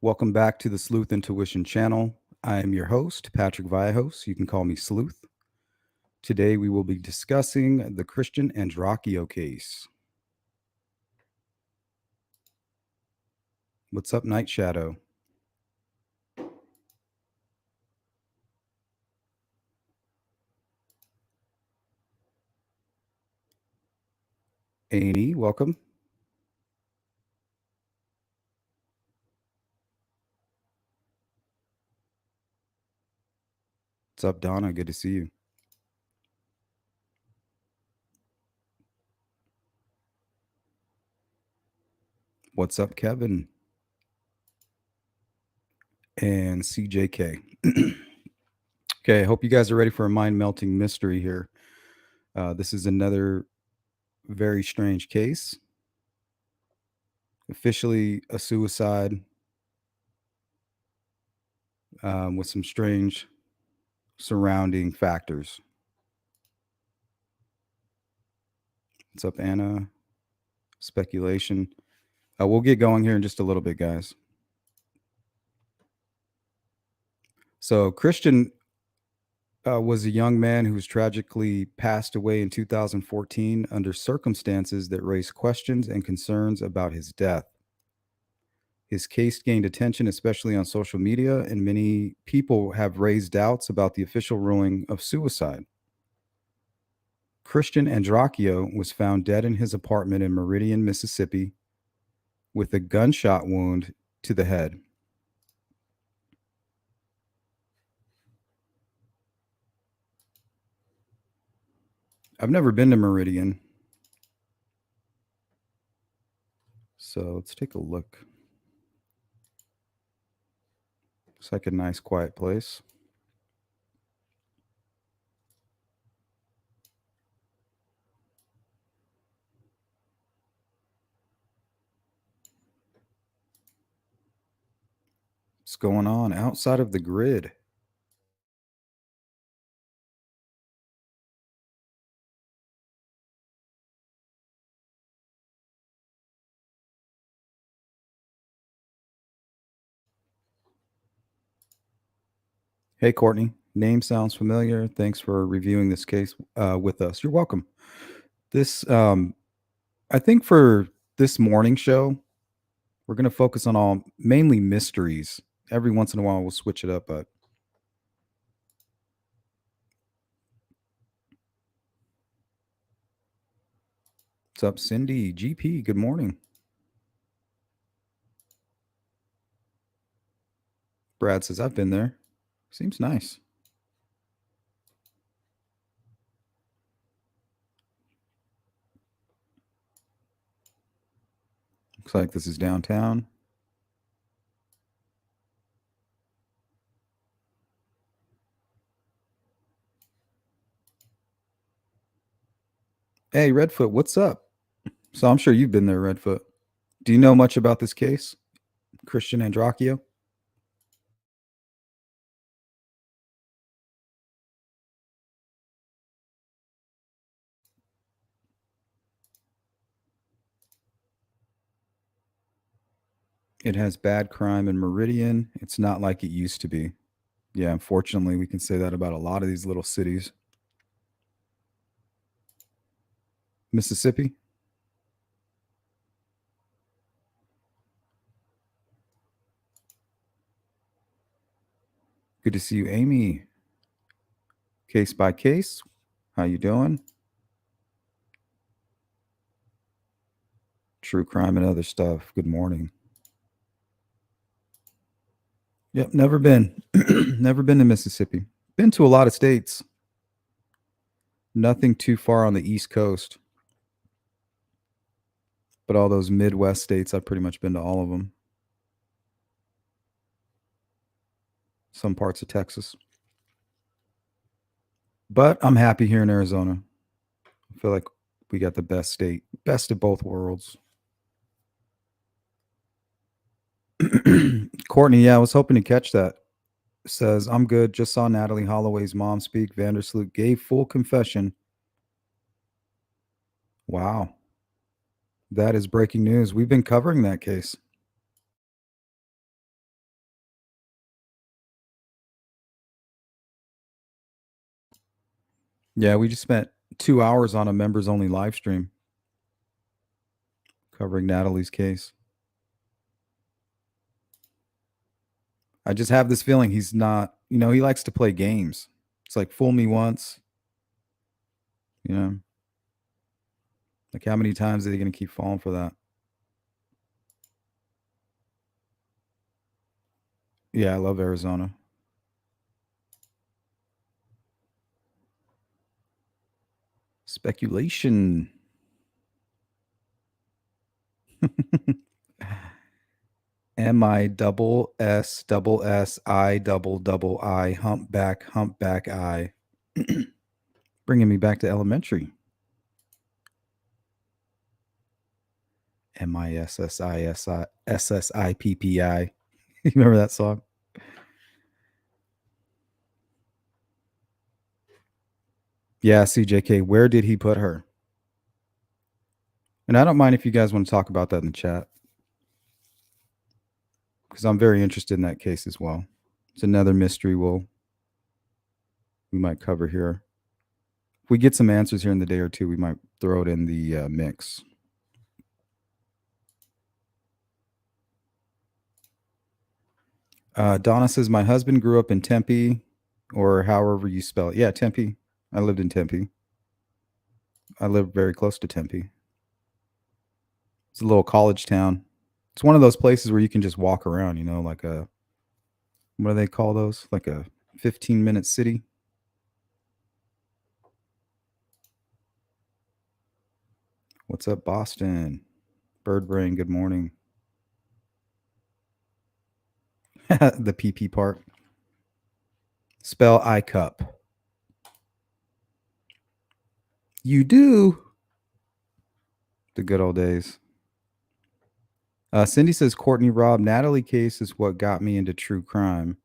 Welcome back to the Sleuth Intuition channel. I am your host, Patrick Vallejos. You can call me Sleuth. Today we will be discussing the Christian Andreacchio case. What's up, Night Shadow? A&E, welcome. What's up, Donna? Good to see you. What's up, Kevin? And CJK. Okay, I hope you guys are ready for a mind melting mystery here. This is another very strange case. Officially a suicide with some strange surrounding factors. What's up, Anna? Speculation. We'll get going here in just a little bit, guys. So, Christian was a young man who was tragically passed away in 2014 under circumstances that raised questions and concerns about his death. His case gained attention, especially on social media, and many people have raised doubts about the official ruling of suicide. Christian Andreacchio was found dead in his apartment in Meridian, Mississippi, with a gunshot wound to the head. I've never been to Meridian, so let's take a look. Looks like a nice, quiet place. What's going on outside of the grid? Hey, Courtney. Name sounds familiar. Thanks for reviewing this case with us. You're welcome. This, I think, for this morning show, we're going to focus on all mainly mysteries. Every once in a while, we'll switch it up. But what's up, Cindy? GP. Good morning. Brad says I've been there. Seems nice. Looks like this is downtown. Hey, Redfoot, what's up? So I'm sure you've been there, Redfoot. Do you know much about this case, Christian Andreacchio? It has bad crime in Meridian. It's not like it used to be. Yeah, unfortunately, we can say that about a lot of these little cities. Mississippi? Good to see you, Amy. Case by case. How you doing? True crime and other stuff. Good morning. Yep, never been. Never been to Mississippi. Been to a lot of states. Nothing too far on the East Coast. But all those Midwest states, I've pretty much been to all of them. Some parts of Texas. But I'm happy here in Arizona. I feel like we got the best state, best of both worlds. Courtney, yeah, I was hoping to catch that. Says, I'm good. Just saw Natalie Holloway's mom speak. Vandersloot gave full confession. Wow. That is breaking news. We've been covering that case. Yeah, we just spent 2 hours on a members only live stream covering Natalie's case. I just have this feeling he's not, he likes to play games. It's like fool me once, you know. Like how many times are they going to keep falling for that? Yeah, I love Arizona. Speculation. MISSSI humpback I. Bringing me back to elementary. MISSISSIPPI. You remember that song? Yeah, CJK. Where did he put her? And I don't mind if you guys want to talk about that in the chat because I'm very interested in that case as well. It's another mystery we might cover here. If we get some answers here in the day or two, we might throw it in the mix. Donna says, my husband grew up in Tempe, or however you spell it. Yeah, Tempe. I lived in Tempe. I lived very close to Tempe. It's a little college town. It's one of those places where you can just walk around, like what do they call those? Like a 15-minute city. What's up, Boston? Bird brain, good morning. The PP part. Spell I cup. You do. The good old days. Cindy says, Courtney Rob, Natalie case is what got me into true crime.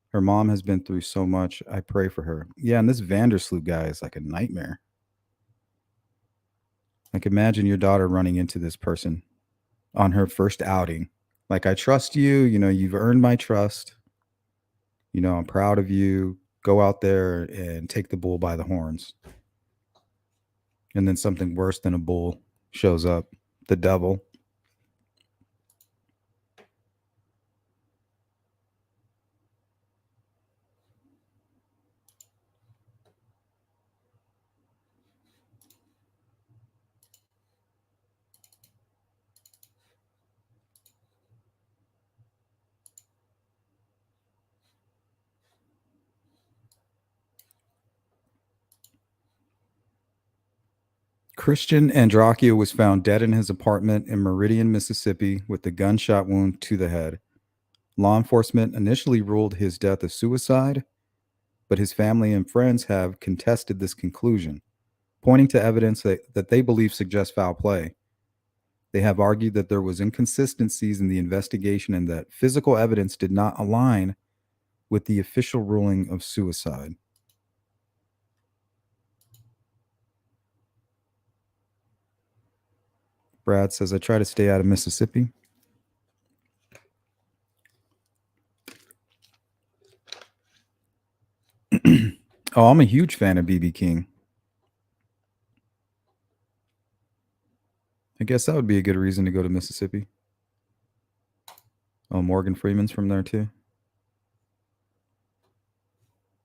Her mom has been through so much. I pray for her. Yeah, and this Vandersloot guy is like a nightmare. Like, imagine your daughter running into this person on her first outing. Like, I trust you. You've earned my trust. I'm proud of you. Go out there and take the bull by the horns. And then something worse than a bull shows up, the devil. Christian Andreacchio was found dead in his apartment in Meridian, Mississippi, with a gunshot wound to the head. Law enforcement initially ruled his death a suicide, but his family and friends have contested this conclusion, pointing to evidence that they believe suggests foul play. They have argued that there was inconsistencies in the investigation and that physical evidence did not align with the official ruling of suicide. Brad says, I try to stay out of Mississippi. Oh, I'm a huge fan of BB King. I guess that would be a good reason to go to Mississippi. Oh, Morgan Freeman's from there too.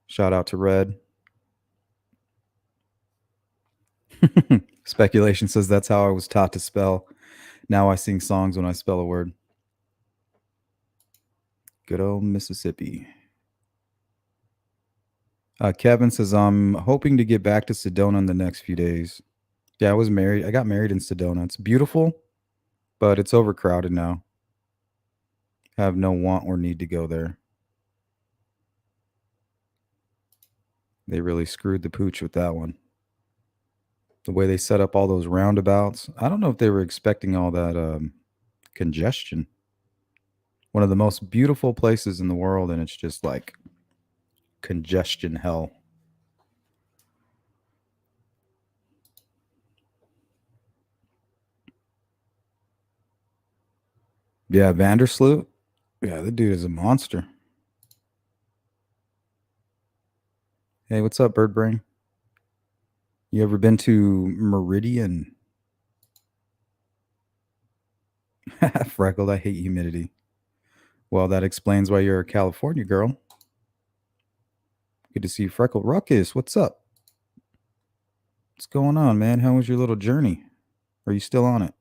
Shout out to Red. Speculation says that's how I was taught to spell. Now I sing songs when I spell a word. Good old Mississippi. Kevin says, I'm hoping to get back to Sedona in the next few days. Yeah, I got married in Sedona. It's beautiful, but it's overcrowded now. I have no want or need to go there. They really screwed the pooch with that one. The way they set up all those roundabouts. I don't know if they were expecting all that congestion. One of the most beautiful places in the world, and it's just like congestion hell. Yeah, Vandersloot. Yeah, the dude is a monster. Hey, what's up, Bird Brain? You ever been to Meridian? Freckled, I hate humidity. Well, that explains why you're a California girl. Good to see you, Freckled. Ruckus, what's up? What's going on, man? How was your little journey? Are you still on it?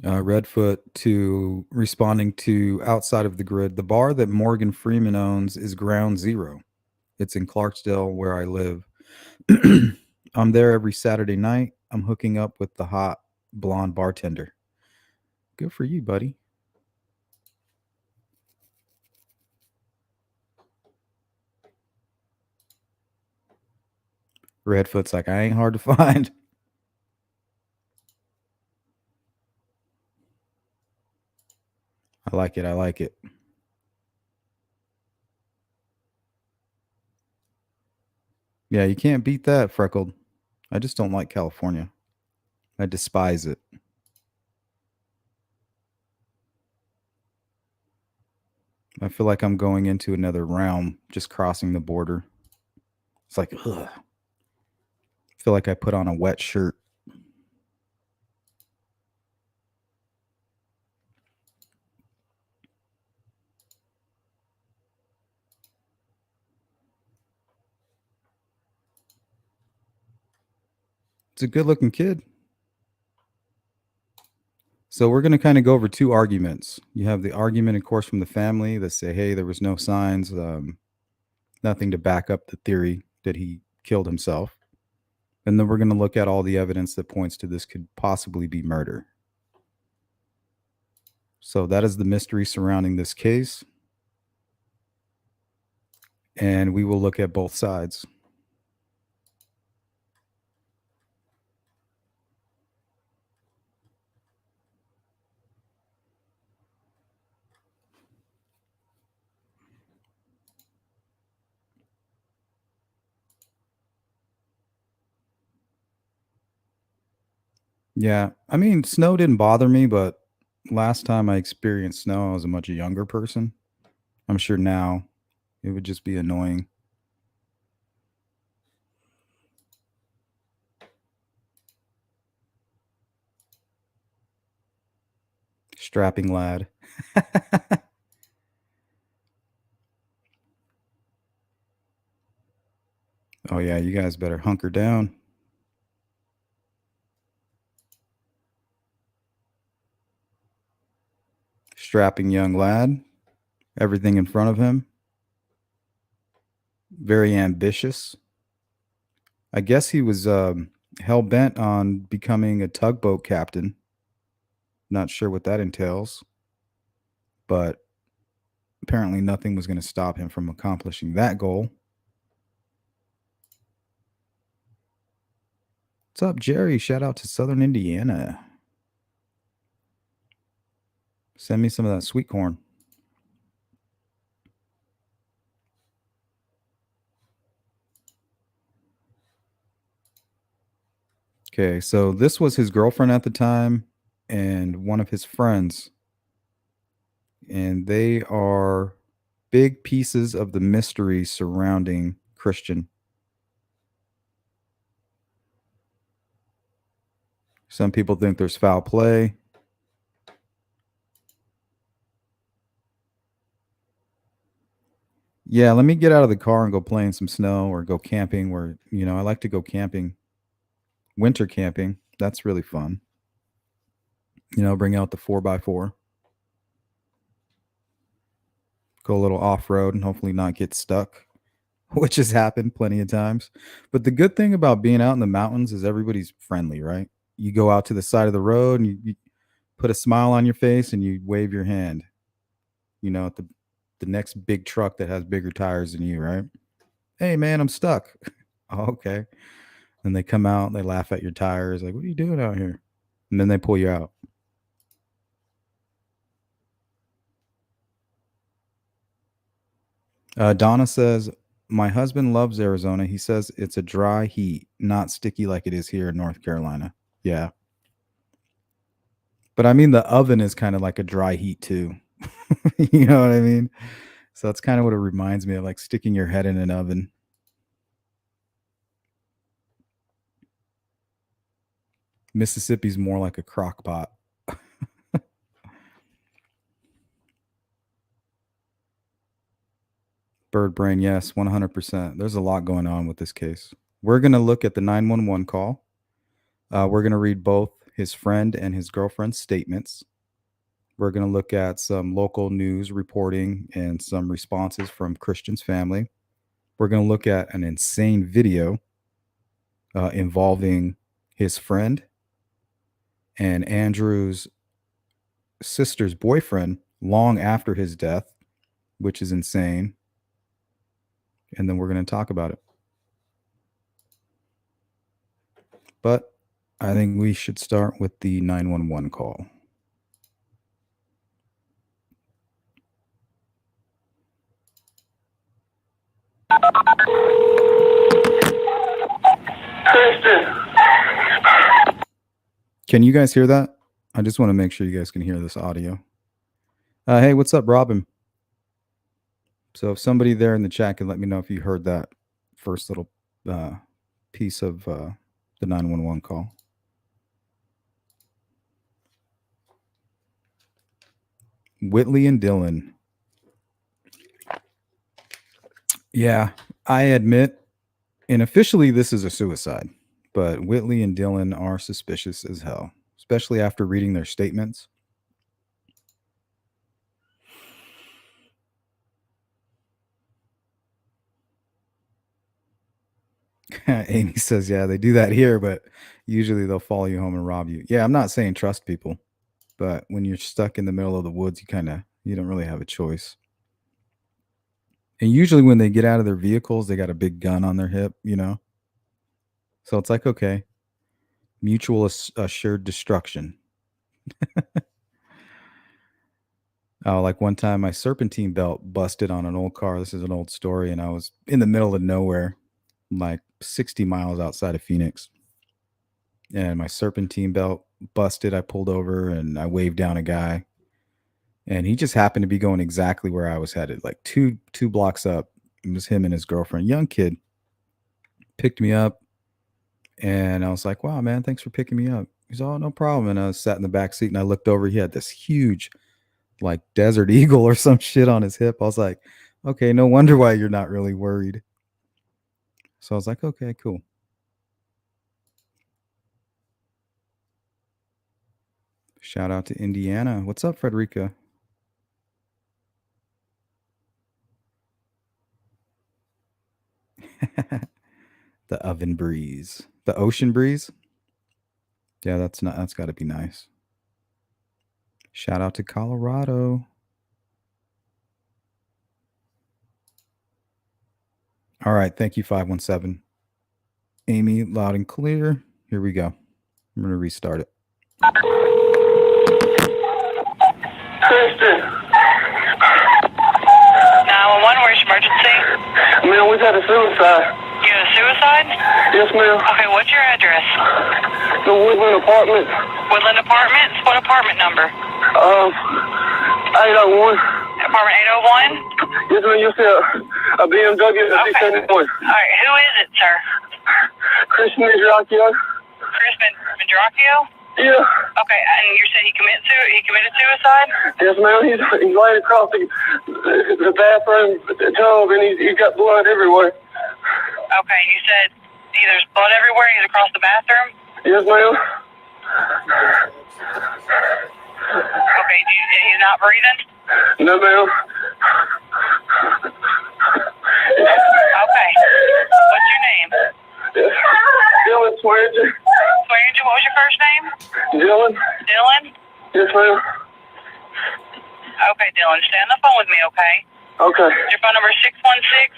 Redfoot to responding to outside of the grid. The bar that Morgan Freeman owns is Ground Zero. It's in Clarksdale, where I live. I'm there every Saturday night. I'm hooking up with the hot blonde bartender. Good for you, buddy. Redfoot's like, I ain't hard to find. I like it. I like it. Yeah, you can't beat that, Freckled. I just don't like California. I despise it. I feel like I'm going into another realm just crossing the border. It's like, ugh. I feel like I put on a wet shirt. It's a good looking kid. So we're going to kind of go over two arguments. You have the argument, of course, from the family that say, hey, there was no signs, nothing to back up the theory that he killed himself. And then we're going to look at all the evidence that points to this could possibly be murder. So that is the mystery surrounding this case. And we will look at both sides. Yeah. I mean, snow didn't bother me, but last time I experienced snow, I was a much younger person. I'm sure now it would just be annoying. Strapping lad. Oh, yeah. You guys better hunker down. Strapping young lad. Everything in front of him. Very ambitious. I guess he was hell bent on becoming a tugboat captain. Not sure what that entails, but apparently nothing was going to stop him from accomplishing that goal. What's up, Jerry? Shout out to Southern Indiana. Send me some of that sweet corn. Okay, so this was his girlfriend at the time and one of his friends. And they are big pieces of the mystery surrounding Christian. Some people think there's foul play. Yeah, let me get out of the car and go play in some snow or go camping where, I like to go camping, winter camping. That's really fun. Bring out the 4x4, go a little off road and hopefully not get stuck, which has happened plenty of times. But the good thing about being out in the mountains is everybody's friendly, right? You go out to the side of the road and you put a smile on your face and you wave your hand, at the next big truck that has bigger tires than you, right? Hey, man, I'm stuck. Oh, okay. And they come out and they laugh at your tires, like, what are you doing out here? And then they pull you out. Donna says, my husband loves Arizona. He says it's a dry heat, not sticky like it is here in North Carolina. Yeah. But I mean, the oven is kind of like a dry heat too. You know what I mean? So that's kind of what it reminds me of, like sticking your head in an oven. Mississippi's more like a crock pot. Bird brain, yes, 100%. There's a lot going on with this case. We're going to look at the 911 call. We're going to read both his friend and his girlfriend's statements. We're going to look at some local news reporting and some responses from Christian's family. We're going to look at an insane video involving his friend and Andrew's sister's boyfriend long after his death, which is insane. And then we're going to talk about it. But I think we should start with the 911 call. Christian. Can you guys hear that? I just want to make sure you guys can hear this audio. Hey, what's up, Robin? So if somebody there in the chat can let me know if you heard that first little piece of the 911 call. Whitley and Dylan. Yeah, I admit, and officially this is a suicide, but Whitley and Dylan are suspicious as hell, especially after reading their statements. Amy says, yeah, they do that here, but usually they'll follow you home and rob you. Yeah, I'm not saying trust people, but when you're stuck in the middle of the woods, you don't really have a choice. And usually when they get out of their vehicles, they got a big gun on their hip, you know? So it's like, okay, mutual assured destruction. Oh, like one time my serpentine belt busted on an old car. This is an old story. And I was in the middle of nowhere, like 60 miles outside of Phoenix. And my serpentine belt busted. I pulled over and I waved down a guy. And he just happened to be going exactly where I was headed, like two blocks up. It was him and his girlfriend, young kid, picked me up. And I was like, wow, man, thanks for picking me up. He's, oh, no problem. And I sat in the back seat and I looked over. He had this huge, like, desert eagle or some shit on his hip. I was like, okay, no wonder why you're not really worried. So I was like, okay, cool. Shout out to Indiana. What's up, Frederica? The oven breeze. The ocean breeze? Yeah, that's got to be nice. Shout out to Colorado. All right, thank you, 517. Amy, loud and clear. Here we go. I'm going to restart it. Christian. 911, where's your emergency? Man, we've had a suicide. You had a suicide? Yes, ma'am. Okay, what's your address? The Woodland Apartments. Woodland Apartments? What apartment number? 801. Apartment 801? Yes, ma'am. You see a BMW at Okay. 671. Alright, who is it, sir? Christian Andreacchio. Chris Andreacchio? Yeah. Okay, and you said he committed suicide? Yes, ma'am. He's laying across the bathroom tub, and he's got blood everywhere. Okay, you said there's blood everywhere, he's across the bathroom? Yes, ma'am. Okay, he's not breathing? No, ma'am. Okay. What's your name? Dylan Swearinger. Swearinger, what was your first name? Dylan. Dylan? Yes, ma'am. Okay, Dylan, stay on the phone with me, okay? Okay. Is your phone number 616?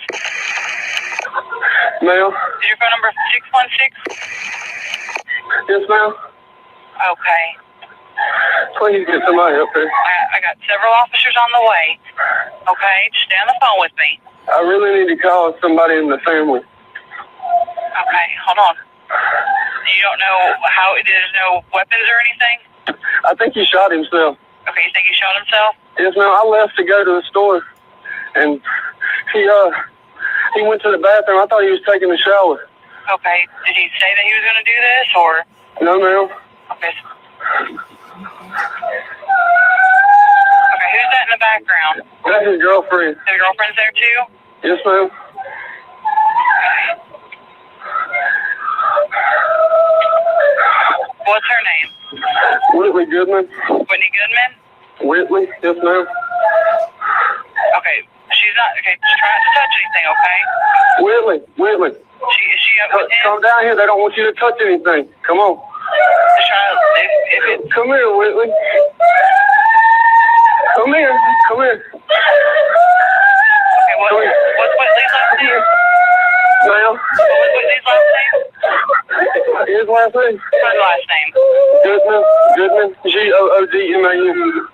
Ma'am. Is your phone number 616? Yes, ma'am. Okay. Please get somebody up here. I got several officers on the way. Okay, just stay on the phone with me. I really need to call somebody in the family. Okay, hold on. You don't know how, there's no weapons or anything? I think he shot himself. Okay, you think he shot himself? Yes, ma'am. I left to go to the store, and he went to the bathroom. I thought he was taking a shower. Okay. Did he say that he was going to do this, or? No, ma'am. Okay. Okay, who's that in the background? That's his girlfriend. His girlfriend's there too? Yes, ma'am. What's her name? Whitley Goodman. Whitney Goodman? Whitley. Yes, ma'am. Okay, she's not, okay, she's trying to touch anything, okay? Whitley. Is she up with him? Come down here. They don't want you to touch anything. Come on. Just try to, if it, Come here, Whitley. Come here. okay, what's Whitley's last name? Ma'am. What was Whitley's last name? His last name? Her last name. Goodman. Goodman.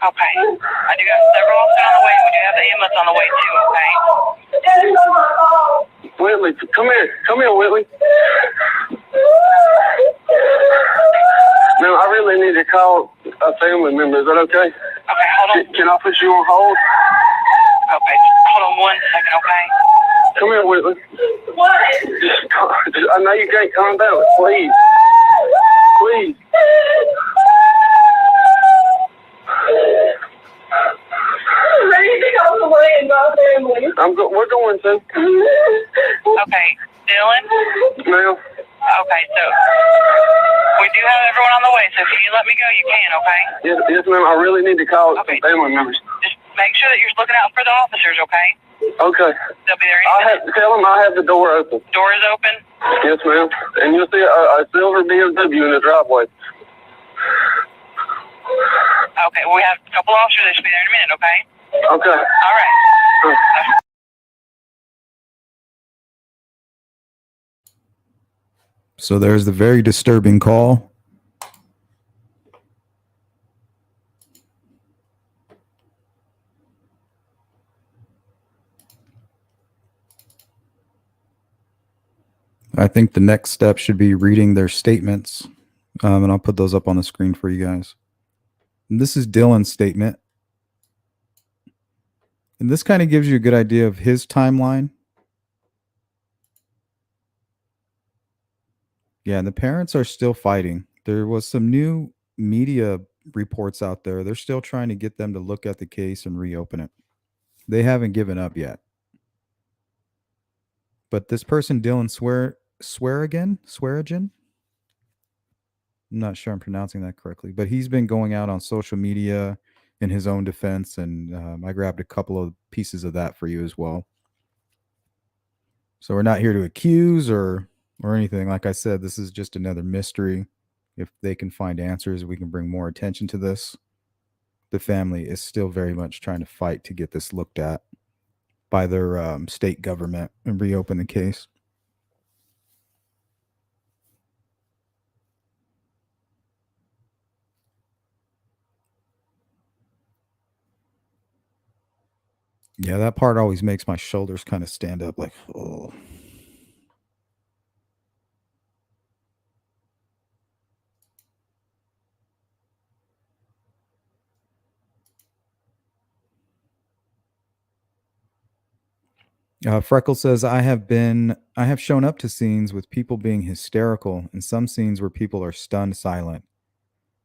Okay. I do got several officers on the way. We do have the ambulance on the way too, okay? Whitley, come here. Come here, Whitley. Now, I really need to call a family member. Is that okay? Okay, hold on. Can I put you on hold? Okay, hold on 1 second, okay? Come here, Whitley. What? I know you can't calm down. Please. Please. Ready to go away and my family. We're going to. Okay, Dylan? Ma'am. Okay, so we do have everyone on the way, so if you let me go, you can, okay? Yes, ma'am. I really need to call Okay. some family members. Just make sure that you're looking out for the officers, okay? Okay. They'll be there any minute. Tell them I have the door open. Door is open? Yes, ma'am. And you'll see a silver BMW in the driveway. Okay, we have a couple officers that should be there in a minute, okay? Okay. All right. So there's the very disturbing call. I think the next step should be reading their statements, and I'll put those up on the screen for you guys. And this is Dylan's statement. And this kind of gives you a good idea of his timeline. Yeah, and the parents are still fighting. There was some new media reports out there. They're still trying to get them to look at the case and reopen it. They haven't given up yet. But this person, Dylan Swearigan? I'm not sure I'm pronouncing that correctly, but he's been going out on social media in his own defense, and I grabbed a couple of pieces of that for you as well. So we're not here to accuse or anything. Like I said, this is just another mystery. If they can find answers, we can bring more attention to this. The family is still very much trying to fight to get this looked at by their state government and reopen the case. Yeah, that part always makes my shoulders kind of stand up like, oh. Freckle says, I have shown up to scenes with people being hysterical and some scenes where people are stunned silent.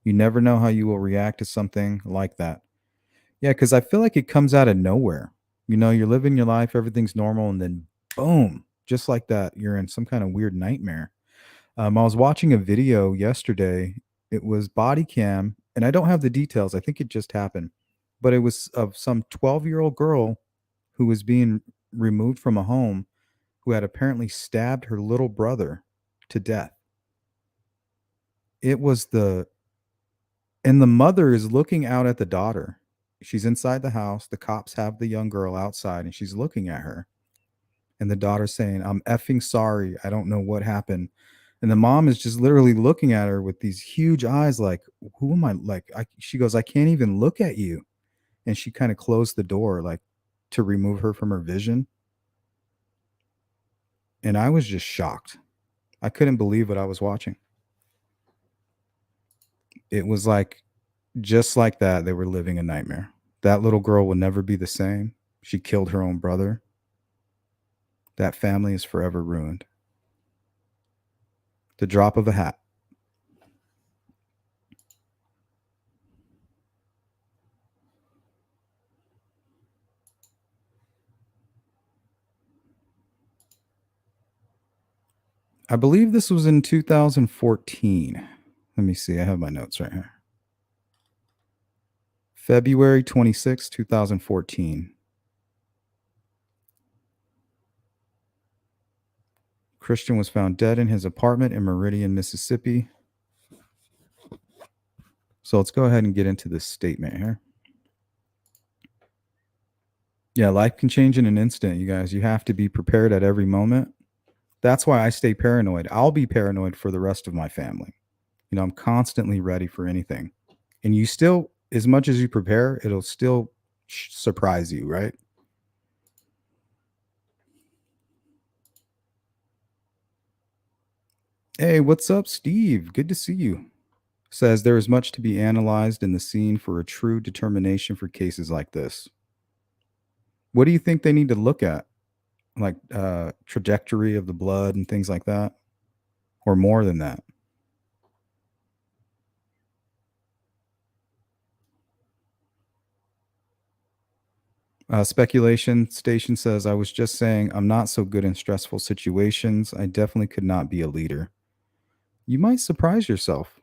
You never know how you will react to something like that. Yeah, because I feel like it comes out of nowhere. You know, you're living your life, everything's normal, and then boom, just like that, you're in some kind of weird nightmare. I was watching a video yesterday. It was body cam, and I don't have the details. I think it just happened, but it was of some 12-year-old girl who was being removed from a home who had apparently stabbed her little brother to death. It was and the mother is looking out at the daughter. She's inside the house. The cops have the young girl outside and she's looking at her. And the daughter's saying, I'm effing sorry. I don't know what happened. And the mom is just literally looking at her with these huge eyes like, who am I? Like, she goes, I can't even look at you. And she kind of closed the door like to remove her from her vision. And I was just shocked. I couldn't believe what I was watching. It was like, just like that, they were living a nightmare. That little girl will never be the same. She killed her own brother. That family is forever ruined. The drop of a hat. I believe this was in 2014. Let me see. I have my notes right here. February 26, 2014. Christian was found dead in his apartment in Meridian, Mississippi. So let's go ahead and get into this statement here. Yeah, life can change in an instant, you guys. You have to be prepared at every moment. That's why I stay paranoid. I'll be paranoid for the rest of my family. You know, I'm constantly ready for anything. And you still, as much as you prepare, it'll still surprise you, right? Hey, what's up, Steve? Good to see you. Says there is much to be analyzed in the scene for a true determination for cases like this. What do you think they need to look at? Like trajectory of the blood and things like that? Or more than that? Speculation Station says, I was just saying I'm not so good in stressful situations. I definitely could not be a leader. You might surprise yourself.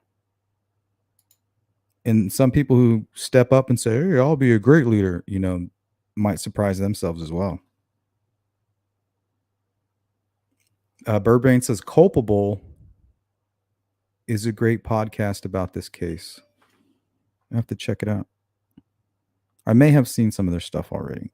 And some people who step up and say, hey, I'll be a great leader, you know, might surprise themselves as well. Burbrain says, Culpable is a great podcast about this case. I have to check it out. I may have seen some of their stuff already.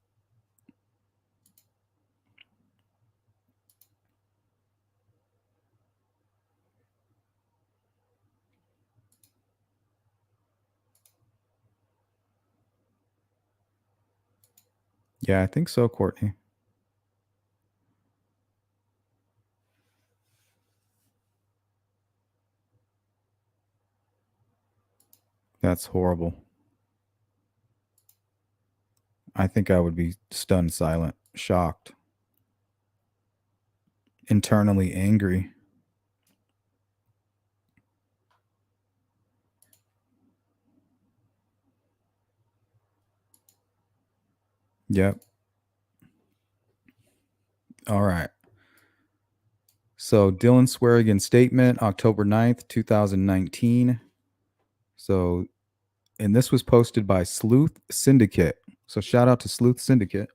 Yeah, I think so, Courtney. That's horrible. I think I would be stunned silent, shocked, internally angry. Yep. All right. So Dylan Swearigan statement, October 9th, 2019. So, and this was posted by Sleuth Syndicate. So shout out to Sleuth Syndicate.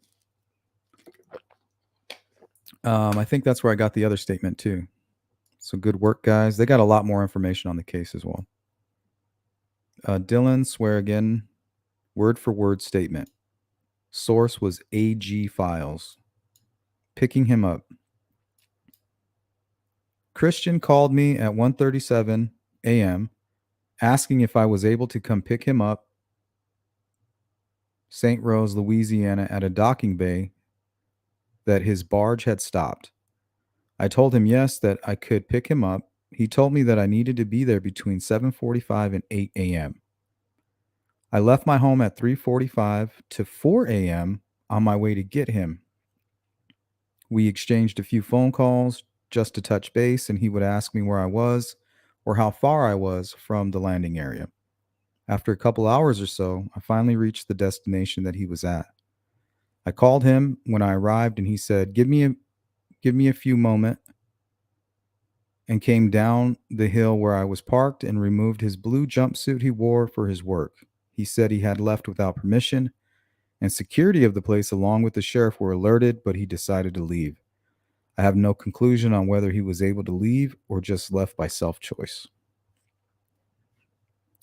I think that's where I got the other statement too. So good work, guys. They got a lot more information on the case as well. Dylan Swearigan, word for word statement. Source was AG Files. Picking him up. Christian called me at 1:37 a.m. asking if I was able to come pick him up St. Rose, Louisiana at a docking bay that his barge had stopped. I told him yes, that I could pick him up. He told me that I needed to be there between 7:45 and 8 a.m. I left my home at 3:45 to 4 a.m. on my way to get him. We exchanged a few phone calls just to touch base, and he would ask me where I was or how far I was from the landing area. After a couple hours or so, I finally reached the destination that he was at. I called him when I arrived, and he said, give me a few moments, and came down the hill where I was parked and removed his blue jumpsuit he wore for his work. He said he had left without permission, and security of the place along with the sheriff were alerted, but he decided to leave. I have no conclusion on whether he was able to leave or just left by self-choice.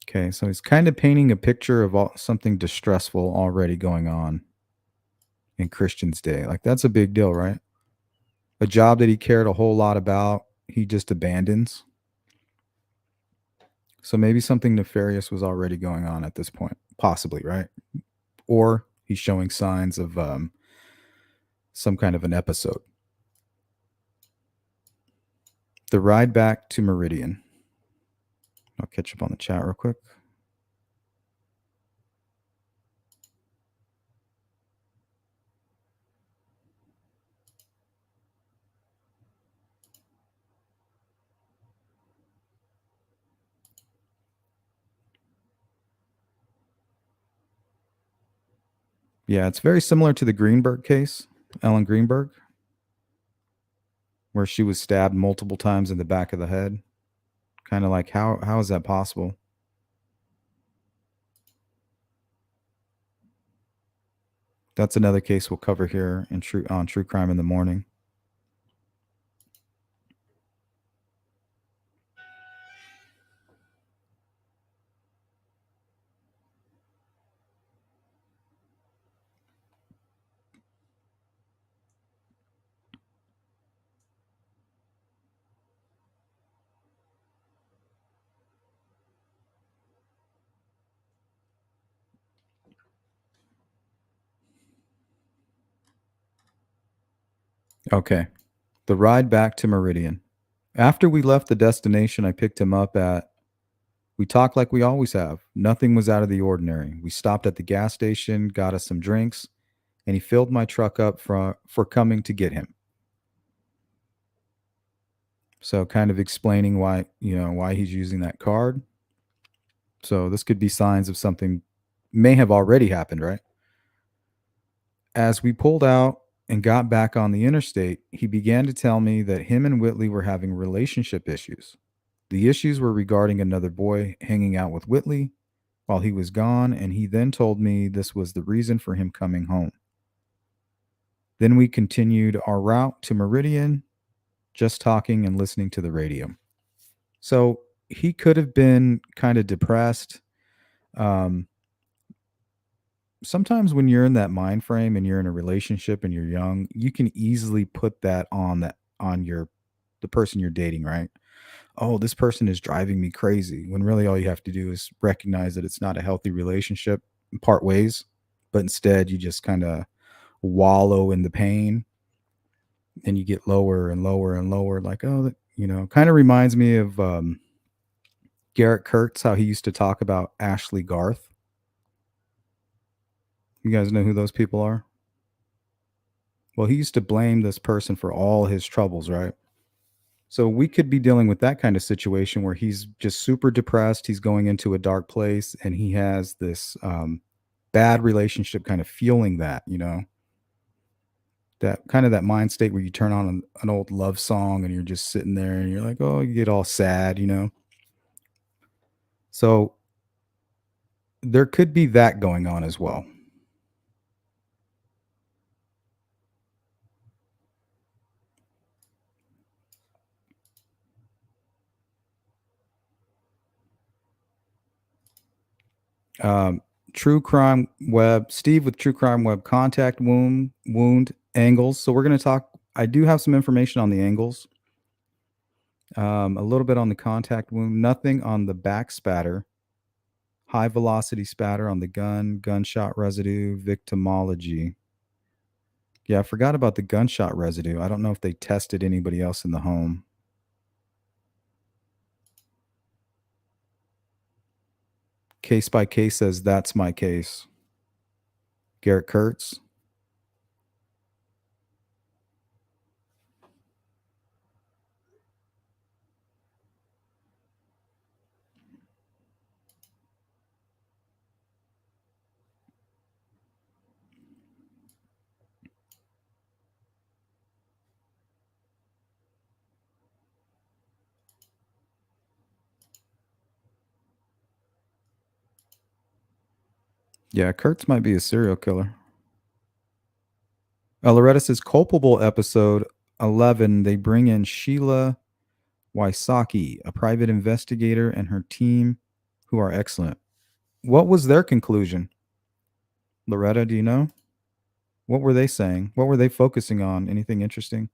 Okay, so he's kind of painting a picture of something distressful already going on in Christian's day. Like, that's a big deal, right? A job that he cared a whole lot about, he just abandons. So maybe something nefarious was already going on at this point, possibly, right? Or he's showing signs of some kind of an episode. The ride back to Meridian. I'll catch up on the chat real quick. Yeah, it's very similar to the Greenberg case, Ellen Greenberg, where she was stabbed multiple times in the back of the head. Kind of like how is that possible? That's another case we'll cover here in True Crime in the Morning. Okay. The ride back to Meridian. After we left the destination I picked him up at, we talked like we always have. Nothing was out of the ordinary. We stopped at the gas station, got us some drinks, and he filled my truck up for coming to get him. So kind of explaining why he's using that card. So this could be signs of something may have already happened, right? As we pulled out and got back on the interstate, he began to tell me that him and Whitley were having relationship issues. The issues were regarding another boy hanging out with Whitley while he was gone, and he then told me this was the reason for him coming home. Then we continued our route to Meridian, just talking and listening to the radio. So he could have been kind of depressed. Um, Sometimes when you're in that mind frame and you're in a relationship and you're young, you can easily put that on the person you're dating, right? Oh, this person is driving me crazy. When really all you have to do is recognize that it's not a healthy relationship, part ways, but instead you just kind of wallow in the pain and you get lower and lower and lower. Like, oh, kind of reminds me of Garrett Kurtz, how he used to talk about Ashley Garth. You guys know who those people are? Well, he used to blame this person for all his troubles, right? So we could be dealing with that kind of situation where he's just super depressed. He's going into a dark place and he has this bad relationship kind of fueling that, that kind of that mind state where you turn on an old love song and you're just sitting there and you're like, oh, you get all sad. So there could be that going on as well. Um, True Crime Web, Steve with True Crime Web, contact wound angles. So we're going to talk. I do have some information on the angles, a little bit on the contact wound, nothing on the back spatter, high velocity spatter on the gunshot residue, victimology. Yeah, I forgot about the gunshot residue. I don't know if they tested anybody else in the home. Case by case says that's my case. Garrett Kurtz. Yeah, Kurtz might be a serial killer. Loretta says culpable episode 11. They bring in Sheila Wysocki, a private investigator, and her team, who are excellent. What was their conclusion? Loretta, do you know? What were they saying? What were they focusing on? Anything interesting?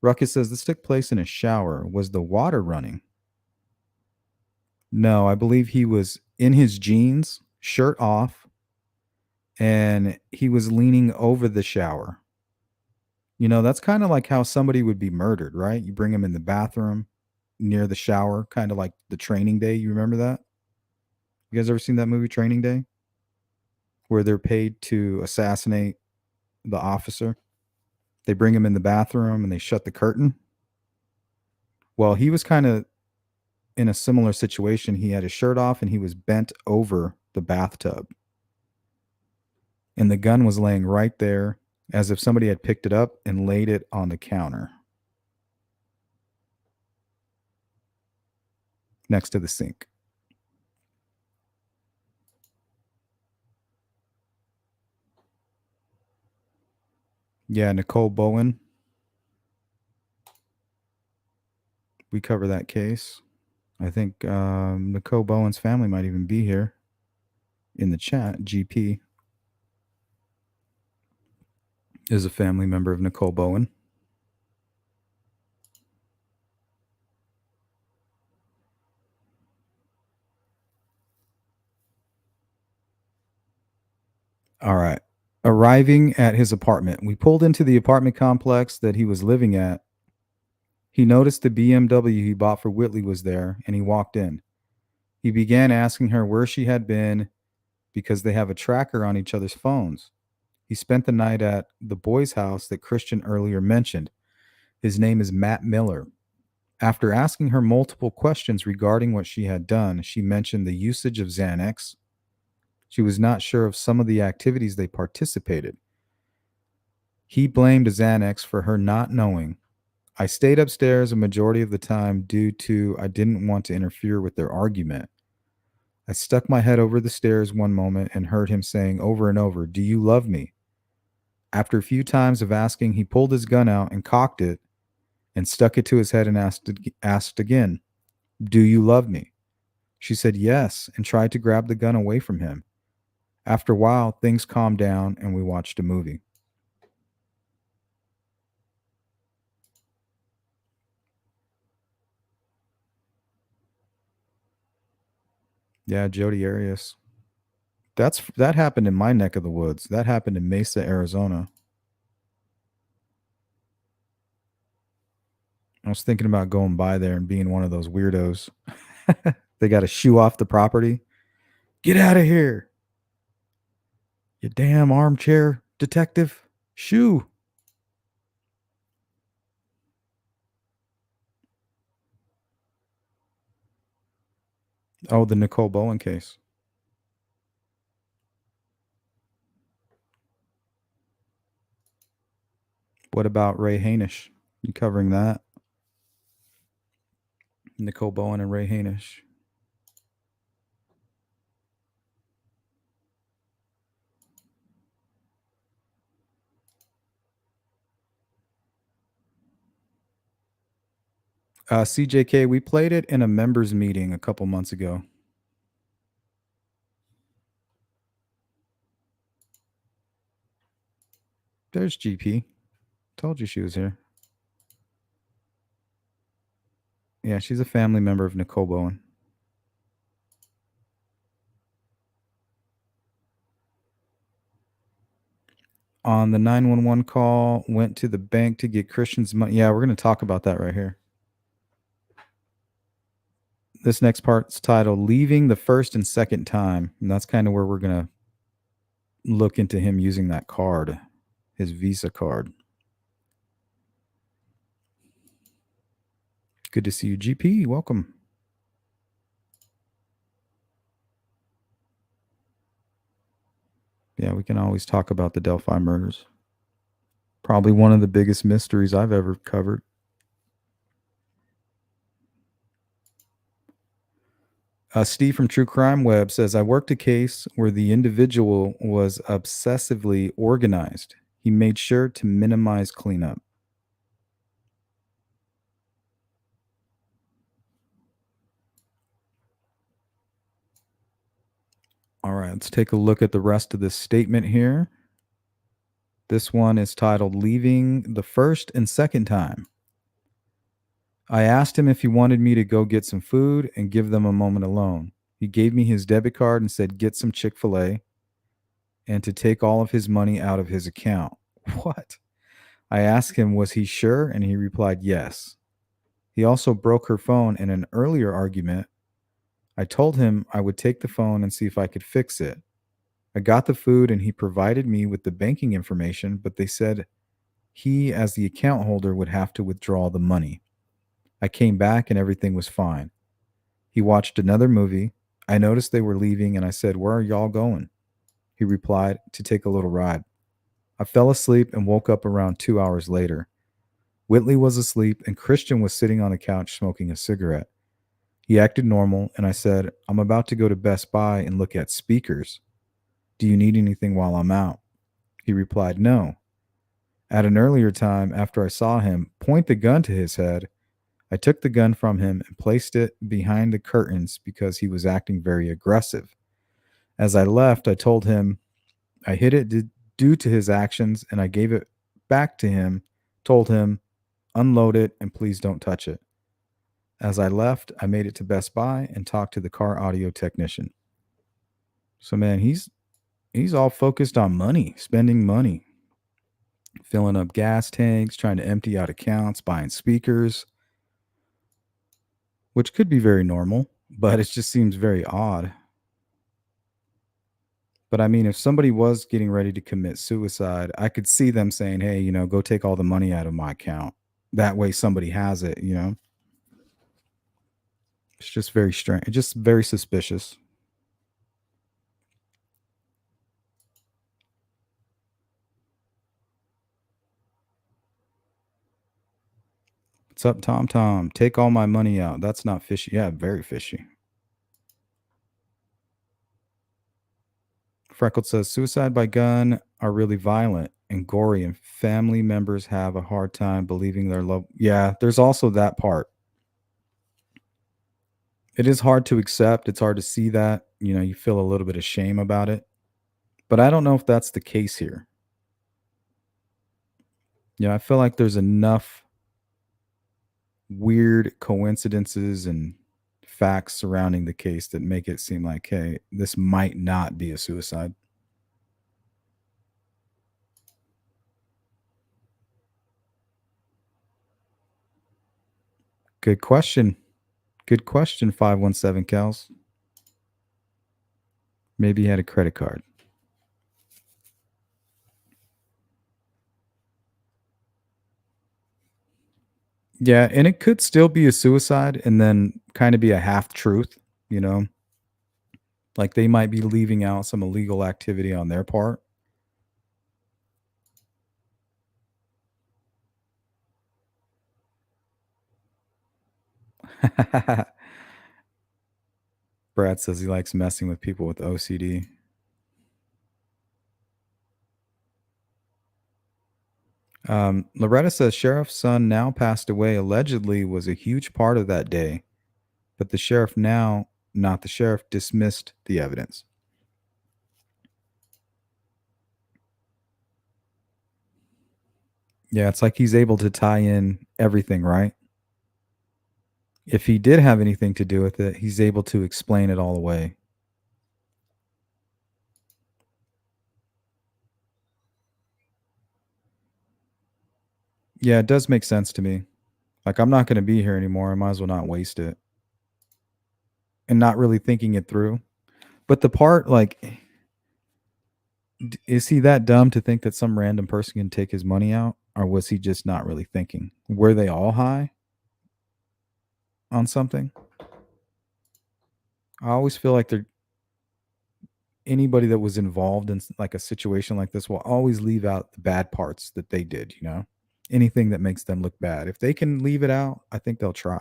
Ruckus says this took place in a shower. Was the water running? No, I believe he was in his jeans, shirt off, and he was leaning over the shower. That's kind of like how somebody would be murdered, right? You bring him in the bathroom near the shower, kind of like the Training Day. You remember that? You guys ever seen that movie, Training Day? Where they're paid to assassinate the officer. They bring him in the bathroom and they shut the curtain. Well, he was kind of in a similar situation. He had his shirt off and he was bent over the bathtub. And the gun was laying right there as if somebody had picked it up and laid it on the counter next to the sink. Yeah, Nicole Bowen. We cover that case. I think Nicole Bowen's family might even be here in the chat. GP is a family member of Nicole Bowen. All right. Arriving at his apartment, we pulled into the apartment complex that he was living at. He noticed the BMW he bought for Whitley was there, and he walked in. He began asking her where she had been because they have a tracker on each other's phones. He spent the night at the boy's house that Christian earlier mentioned. His name is Matt Miller. After asking her multiple questions regarding what she had done, she mentioned the usage of Xanax. She was not sure of some of the activities they participated. He blamed Xanax for her not knowing. I stayed upstairs a majority of the time due to I didn't want to interfere with their argument. I stuck my head over the stairs one moment and heard him saying over and over, "Do you love me?" After a few times of asking, he pulled his gun out and cocked it and stuck it to his head and asked again, "Do you love me?" She said yes and tried to grab the gun away from him. After a while, things calmed down and we watched a movie. Yeah, Jody Arias. That happened in my neck of the woods. That happened in Mesa, Arizona. I was thinking about going by there and being one of those weirdos. They got to shoo off the property. Get out of here, you damn armchair detective. Shoo. Oh, the Nicole Bowen case. What about Ray Hainish? You covering that? Nicole Bowen and Ray Hainish. CJK, we played it in a members meeting a couple months ago. There's GP. Told you she was here. Yeah, she's a family member of Nicole Bowen. On the 911 call, went to the bank to get Christian's money. Yeah, we're going to talk about that right here. This next part's titled Leaving the First and Second Time. And that's kind of where we're going to look into him using that card, his Visa card. Good to see you, GP. Welcome. Yeah, we can always talk about the Delphi murders. Probably one of the biggest mysteries I've ever covered. Steve from True Crime Web says, I worked a case where the individual was obsessively organized. He made sure to minimize cleanup. All right, let's take a look at the rest of this statement here. This one is titled Leaving the First and Second Time. I asked him if he wanted me to go get some food and give them a moment alone. He gave me his debit card and said, get some Chick-fil-A and to take all of his money out of his account. What? I asked him, was he sure? And he replied, yes. He also broke her phone in an earlier argument. I told him I would take the phone and see if I could fix it. I got the food and he provided me with the banking information, but they said he, as the account holder, would have to withdraw the money. I came back and everything was fine. He watched another movie. I noticed they were leaving and I said, where are y'all going? he replied, to take a little ride. I fell asleep and woke up around 2 hours later. Whitley was asleep, and Christian was sitting on the couch smoking a cigarette. He acted normal, and I said, I'm about to go to Best Buy and look at speakers. Do you need anything while I'm out? He replied, no. At an earlier time, after I saw him point the gun to his head, I took the gun from him and placed it behind the curtains because he was acting very aggressive. As I left, I told him I hid it due to his actions, and I gave it back to him, told him, unload it and please don't touch it. As I left, I made it to Best Buy and talked to the car audio technician. So man, he's all focused on money, spending money, filling up gas tanks, trying to empty out accounts, buying speakers, which could be very normal, but it just seems very odd. But I mean, if somebody was getting ready to commit suicide, I could see them saying, "Hey, go take all the money out of my account. That way somebody has it." It's just very strange. It's just very suspicious. What's up, Tom Tom? Take all my money out. That's not fishy. Yeah, very fishy. Freckled says suicide by gun are really violent and gory, and family members have a hard time believing their love. Yeah, there's also that part. It is hard to accept. It's hard to see that. You feel a little bit of shame about it. But I don't know if that's the case here. I feel like there's enough weird coincidences and facts surrounding the case that make it seem like, hey, this might not be a suicide. Good question. Good question, 517 Kels. Maybe he had a credit card. Yeah, and it could still be a suicide and then kind of be a half truth, you know? Like they might be leaving out some illegal activity on their part. Brad says he likes messing with people with OCD. Loretta says sheriff's son now passed away allegedly was a huge part of that day, but the sheriff now, not the sheriff, dismissed the evidence. Yeah, it's like he's able to tie in everything, right? If he did have anything to do with it, he's able to explain it all away. Yeah, it does make sense to me. Like, I'm not going to be here anymore. I might as well not waste it. And not really thinking it through. But the part, like, is he that dumb to think that some random person can take his money out? Or was he just not really thinking? Were they all high on something? I always feel like anybody that was involved in like a situation like this will always leave out the bad parts that they did. Anything that makes them look bad. If they can leave it out, I think they'll try.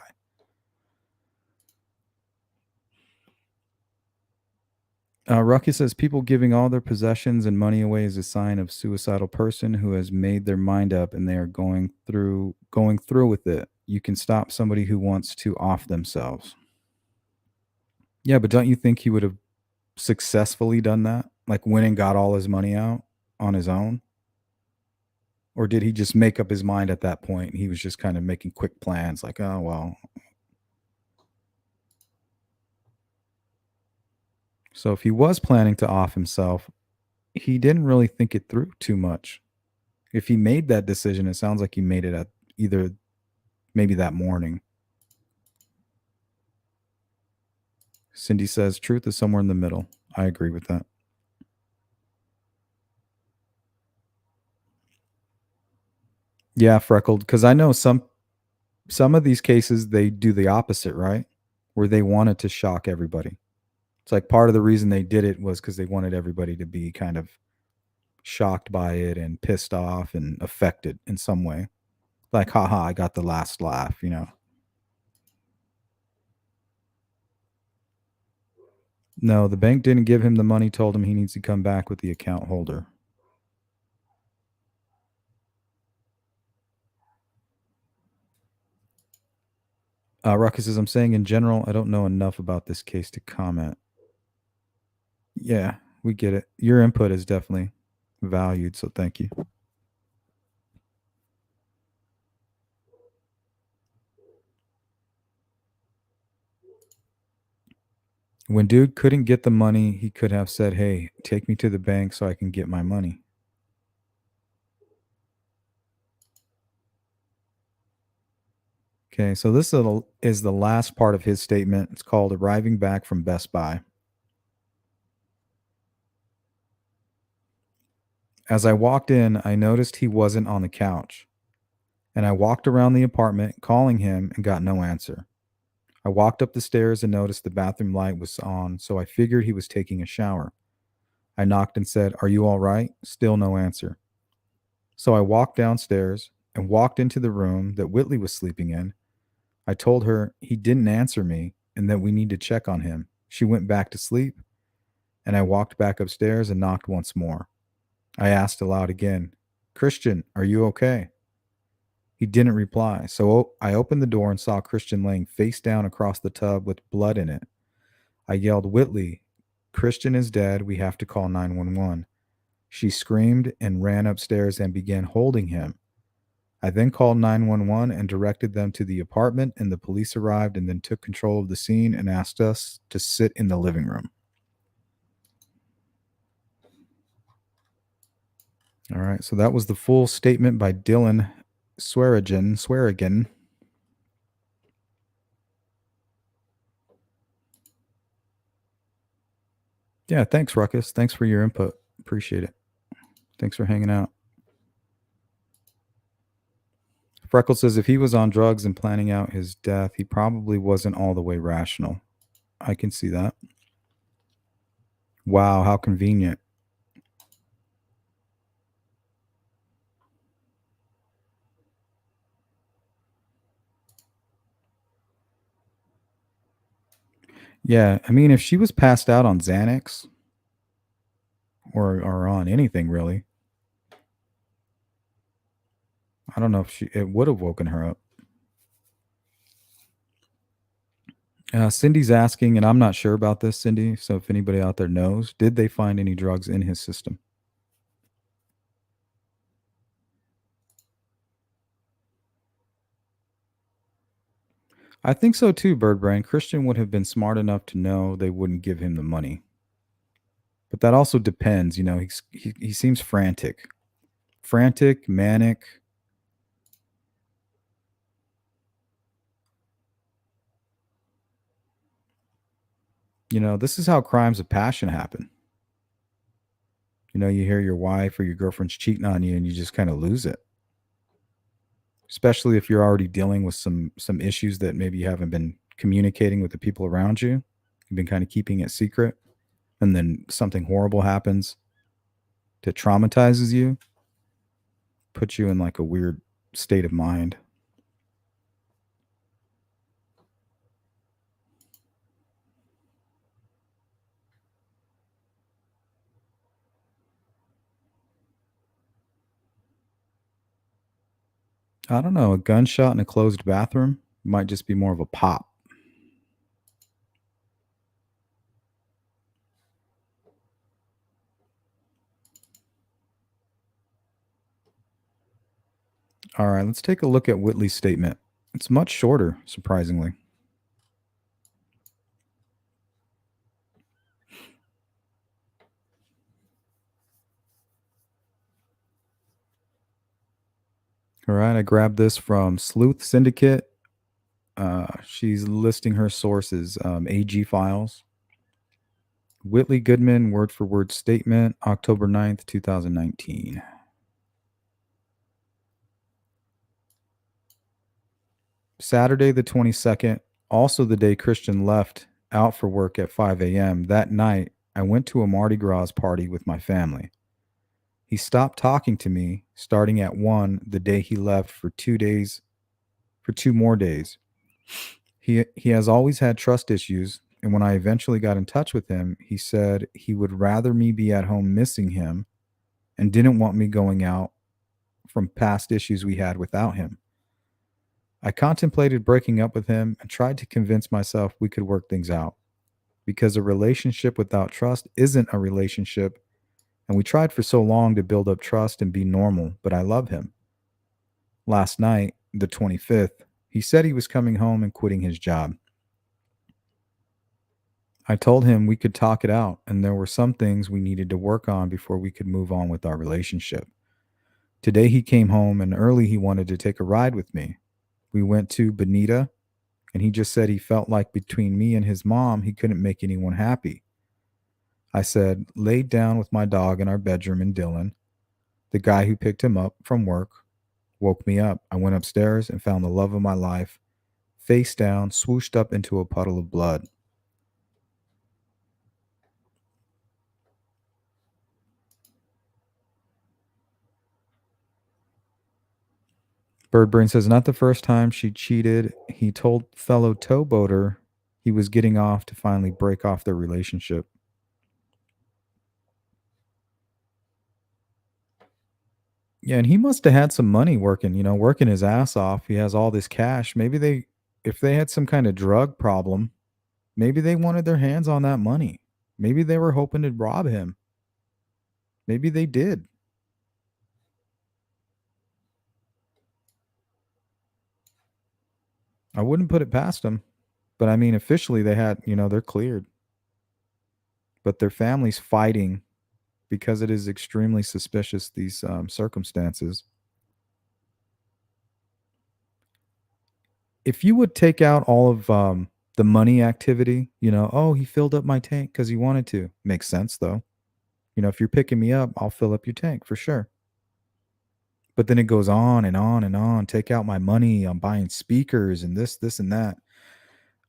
Rucky says people giving all their possessions and money away is a sign of suicidal person who has made their mind up and they are going through with it. You can stop somebody who wants to off themselves. Yeah, but don't you think he would have successfully done that? Like went and got all his money out on his own? Or did he just make up his mind at that point and he was just kind of making quick plans like, oh, well. So if he was planning to off himself, he didn't really think it through too much. If he made that decision, it sounds like he made it at either maybe that morning. Cindy says truth is somewhere in the middle. I agree with that. Yeah, Freckled, because I know some of these cases they do the opposite, right? Where they want it to shock everybody. It's like part of the reason they did it was because they wanted everybody to be kind of shocked by it and pissed off and affected in some way. Like, haha, I got the last laugh. No, the bank didn't give him the money, told him he needs to come back with the account holder. Ruckus says, I'm saying in general, I don't know enough about this case to comment. Yeah, we get it. Your input is definitely valued, so thank you. When dude couldn't get the money, he could have said, hey, take me to the bank so I can get my money. Okay, so this is the last part of his statement. It's called Arriving Back from Best Buy. As I walked in, I noticed he wasn't on the couch, and I walked around the apartment calling him and got no answer. I walked up the stairs and noticed the bathroom light was on, so I figured he was taking a shower. I knocked and said, are you all right? Still no answer. So I walked downstairs and walked into the room that Whitley was sleeping in. I told her he didn't answer me and that we need to check on him. She went back to sleep, and I walked back upstairs and knocked once more. I asked aloud again, Christian, are you okay? He didn't reply, so I opened the door and saw Christian laying face down across the tub with blood in it. I yelled, Whitley, Christian is dead. We have to call 911. She screamed and ran upstairs and began holding him. I then called 911 and directed them to the apartment, and the police arrived and then took control of the scene and asked us to sit in the living room. All right, so that was the full statement by Dylan Swearigan. Yeah, thanks, Ruckus. Thanks for your input. Appreciate it. Thanks for hanging out. Freckles says if he was on drugs and planning out his death, he probably wasn't all the way rational. I can see that. Wow, how convenient. Yeah, I mean, if she was passed out on Xanax or on anything really, I don't know if it would have woken her up. Cindy's asking, and I'm not sure about this, Cindy. So if anybody out there knows, did they find any drugs in his system? I think so too, Birdbrain. Christian would have been smart enough to know they wouldn't give him the money. But that also depends. He seems frantic, manic. This is how crimes of passion happen. You hear your wife or your girlfriend's cheating on you and you just kind of lose it. Especially if you're already dealing with some issues that maybe you haven't been communicating with the people around you. You've been kind of keeping it secret, and then something horrible happens that traumatizes you, puts you in like a weird state of mind. I don't know, a gunshot in a closed bathroom might just be more of a pop. All right, let's take a look at Whitley's statement. It's much shorter, surprisingly. All right, I grabbed this from Sleuth Syndicate. She's listing her sources, AG files. Whitley Goodman, word for word statement, October 9th, 2019. Saturday the 22nd, also the day Christian left out for work at 5 a.m. That night, I went to a Mardi Gras party with my family. He stopped talking to me starting at 1 the day he left for 2 more days. He has always had trust issues, and when I eventually got in touch with him, he said he would rather me be at home missing him and didn't want me going out from past issues we had without him. I contemplated breaking up with him and tried to convince myself we could work things out because a relationship without trust isn't a relationship, and we tried for so long to build up trust and be normal, but I love him. Last night, the 25th, he said he was coming home and quitting his job. I told him we could talk it out, and there were some things we needed to work on before we could move on with our relationship. Today he came home and early he wanted to take a ride with me. We went to Bonita, and he just said he felt like between me and his mom, he couldn't make anyone happy. I said, laid down with my dog in our bedroom, and Dylan, the guy who picked him up from work, woke me up. I went upstairs and found the love of my life, face down, swooshed up into a puddle of blood. Birdbrain says, not the first time she cheated. He told fellow towboater he was getting off to finally break off their relationship. Yeah, and he must have had some money working, working his ass off. He has all this cash. If they had some kind of drug problem, maybe they wanted their hands on that money. Maybe they were hoping to rob him. Maybe they did. I wouldn't put it past them. But I mean, officially they had, they're cleared. But their family's fighting because it is extremely suspicious, these circumstances. If you would take out all of the money activity, oh, he filled up my tank because he wanted to. Makes sense, though. If you're picking me up, I'll fill up your tank for sure. But then it goes on and on and on. Take out my money. I'm buying speakers and this, and that.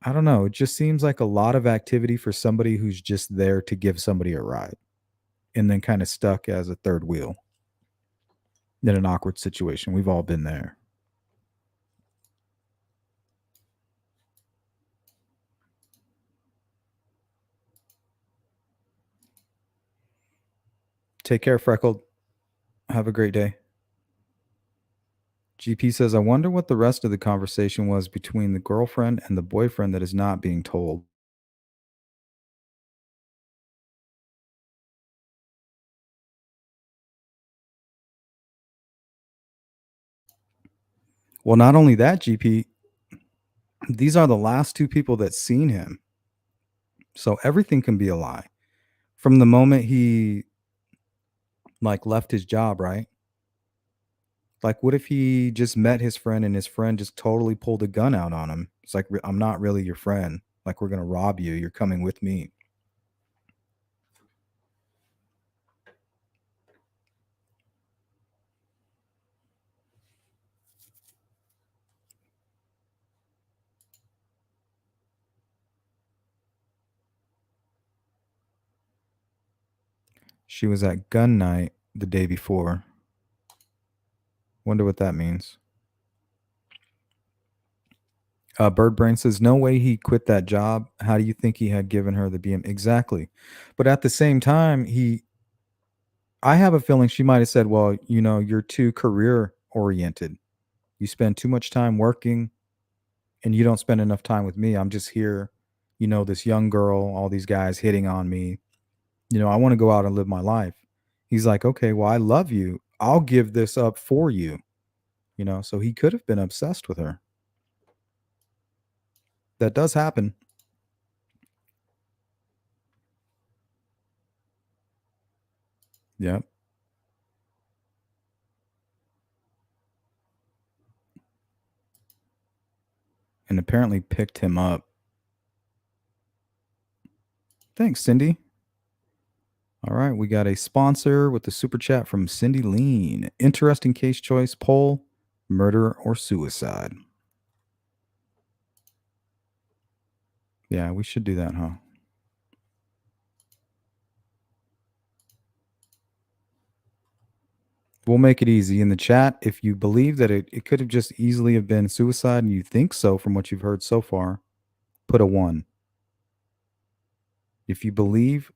I don't know. It just seems like a lot of activity for somebody who's just there to give somebody a ride and then kind of stuck as a third wheel in an awkward situation. We've all been there. Take care, Freckled. Have a great day. GP says, I wonder what the rest of the conversation was between the girlfriend and the boyfriend that is not being told. Well, not only that, GP, these are the last two people that seen him. So everything can be a lie. From the moment he left his job, right? Like, what if he just met his friend and his friend just totally pulled a gun out on him? It's like, I'm not really your friend. Like, we're going to rob you. You're coming with me. She was at gun night the day before. Wonder what that means. Birdbrain says, no way he quit that job. How do you think he had given her the BM? Exactly. But at the same time, I have a feeling she might have said, well, you're too career oriented. You spend too much time working and you don't spend enough time with me. I'm just here, this young girl, all these guys hitting on me. I want to go out and live my life. He's like, okay, well, I love you. I'll give this up for you. So he could have been obsessed with her. That does happen. Yep. And apparently picked him up. Thanks, Cindy. All right, we got a sponsor with the super chat from Cindy Lean. Interesting case choice poll, murder or suicide. Yeah, we should do that, huh? We'll make it easy in the chat. If you believe that it could have just easily have been suicide and you think so from what you've heard so far, put a 1. If you believe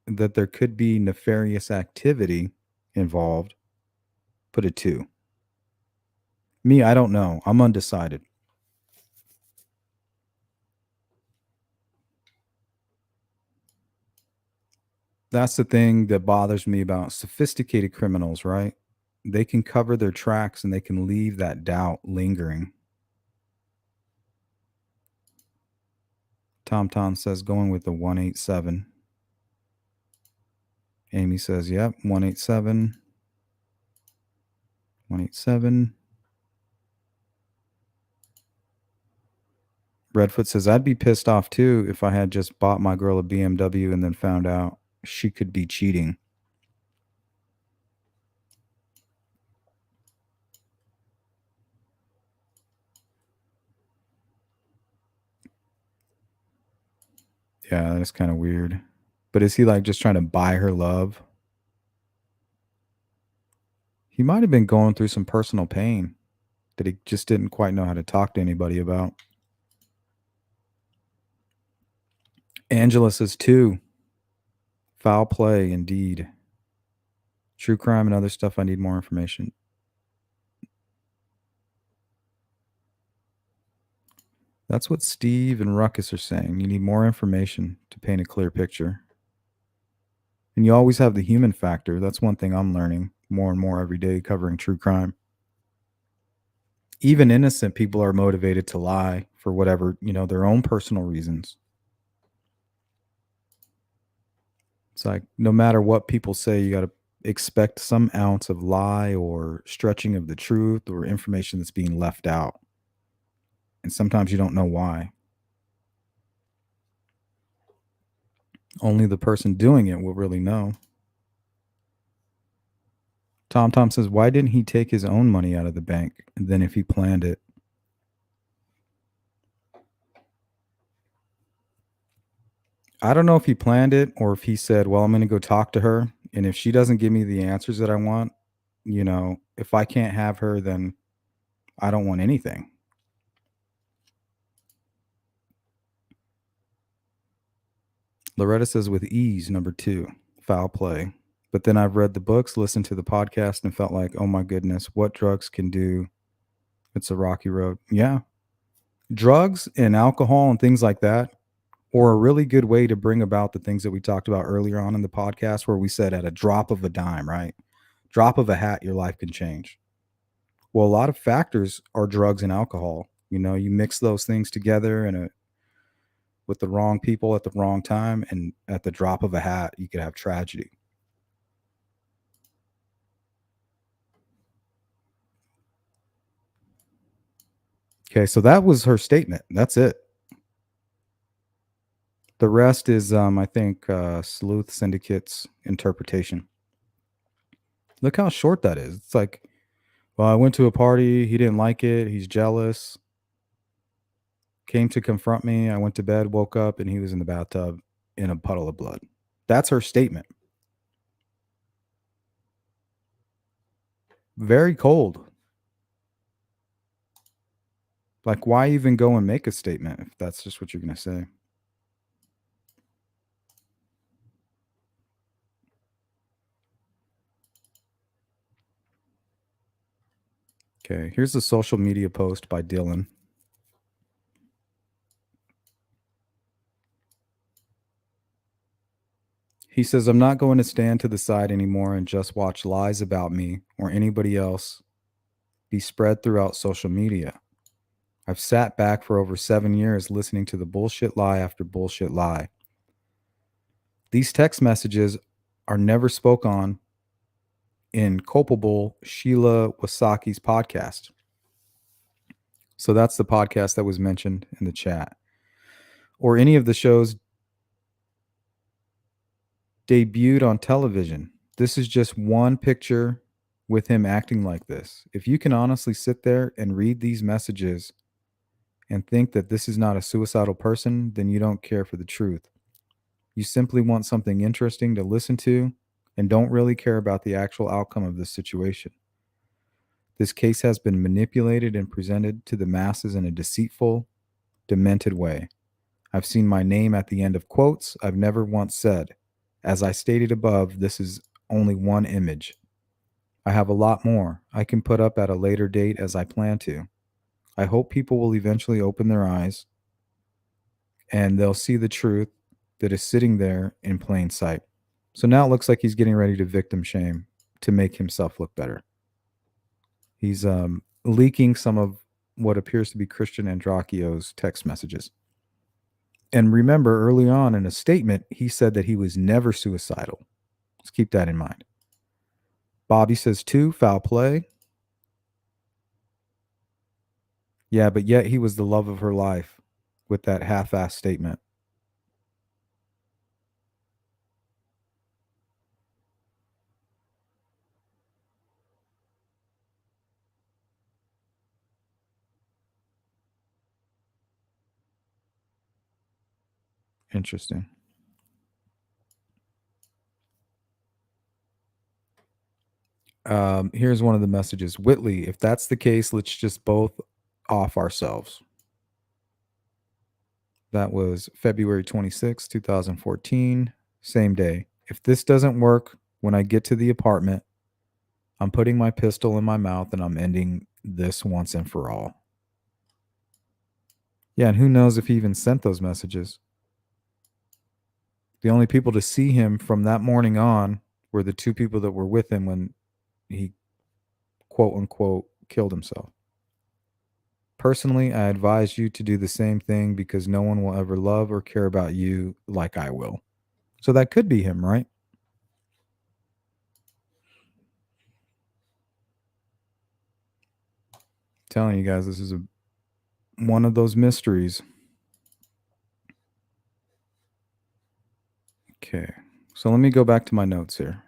that there could be nefarious activity involved, put a 2. Me, I don't know. I'm undecided. That's the thing that bothers me about sophisticated criminals, right? They can cover their tracks and they can leave that doubt lingering. Tom Tom says going with the 187. Amy says, yep, 187. 187. Redfoot says, I'd be pissed off too if I had just bought my girl a BMW and then found out she could be cheating. Yeah, that's kind of weird. But is he like just trying to buy her love? He might have been going through some personal pain that he just didn't quite know how to talk to anybody about. Angela says 2. Foul play, indeed. True crime and other stuff. I need more information. That's what Steve and Ruckus are saying. You need more information to paint a clear picture. And you always have the human factor. That's one thing I'm learning more and more every day covering true crime. Even innocent people are motivated to lie for whatever, their own personal reasons. It's like no matter what people say, you got to expect some ounce of lie or stretching of the truth or information that's being left out. And sometimes you don't know why. Only the person doing it will really know. Tom Tom says, why didn't he take his own money out of the bank then if he planned it? I don't know if he planned it or if he said, well, I'm going to go talk to her. And if she doesn't give me the answers that I want, if I can't have her, then I don't want anything. Loretta says, with ease, number 2, foul play. But then I've read the books, listened to the podcast, and felt like, oh my goodness, what drugs can do. It's a rocky road. Yeah. Drugs and alcohol and things like that, or a really good way to bring about the things that we talked about earlier on in the podcast, where we said at a drop of a dime, right? Drop of a hat, your life can change. Well, a lot of factors are drugs and alcohol. You mix those things together and with the wrong people at the wrong time, and at the drop of a hat, you could have tragedy. Okay, so that was her statement. That's it. The rest is, I think, Sleuth Syndicate's interpretation. Look how short that is. It's like, well, I went to a party. He didn't like it. He's jealous. Came to confront me. I went to bed, woke up, and he was in the bathtub in a puddle of blood. That's her statement. Very cold. Like, why even go and make a statement if that's just what you're going to say? Okay, here's a social media post by Dylan. He says, I'm not going to stand to the side anymore and just watch lies about me or anybody else be spread throughout social media. I've sat back for over 7 years listening to the bullshit lie after bullshit lie. These text messages are never spoke on in culpable Sheila Wasaki's podcast. So that's the podcast that was mentioned in the chat. Or any of the shows debuted on television. This is just one picture with him acting like this. If you can honestly sit there and read these messages and think that this is not a suicidal person, then you don't care for the truth. You simply want something interesting to listen to and don't really care about the actual outcome of this situation. This case has been manipulated and presented to the masses in a deceitful, demented way. I've seen my name at the end of quotes I've never once said. As I stated above, this is only one image. I have a lot more I can put up at a later date as I plan to. I hope people will eventually open their eyes and they'll see the truth that is sitting there in plain sight. So now it looks like he's getting ready to victim shame to make himself look better. He's leaking some of what appears to be Christian Andreacchio's text messages. And remember, early on in a statement, he said that he was never suicidal. Let's keep that in mind. Bobby says 2, foul play. Yeah, but yet he was the love of her life with that half-assed statement. Interesting. Here's one of the messages. Whitley, if that's the case, let's just both off ourselves. That was February 26, 2014, same day. If this doesn't work when I get to the apartment, I'm putting my pistol in my mouth and I'm ending this once and for all. Yeah, and who knows if he even sent those messages. The only people to see him from that morning on were the 2 people that were with him when he, quote unquote, killed himself. Personally, I advise you to do the same thing because no one will ever love or care about you like I will. So that could be him, right? Telling you guys, this is one of those mysteries. Okay, so let me go back to my notes here.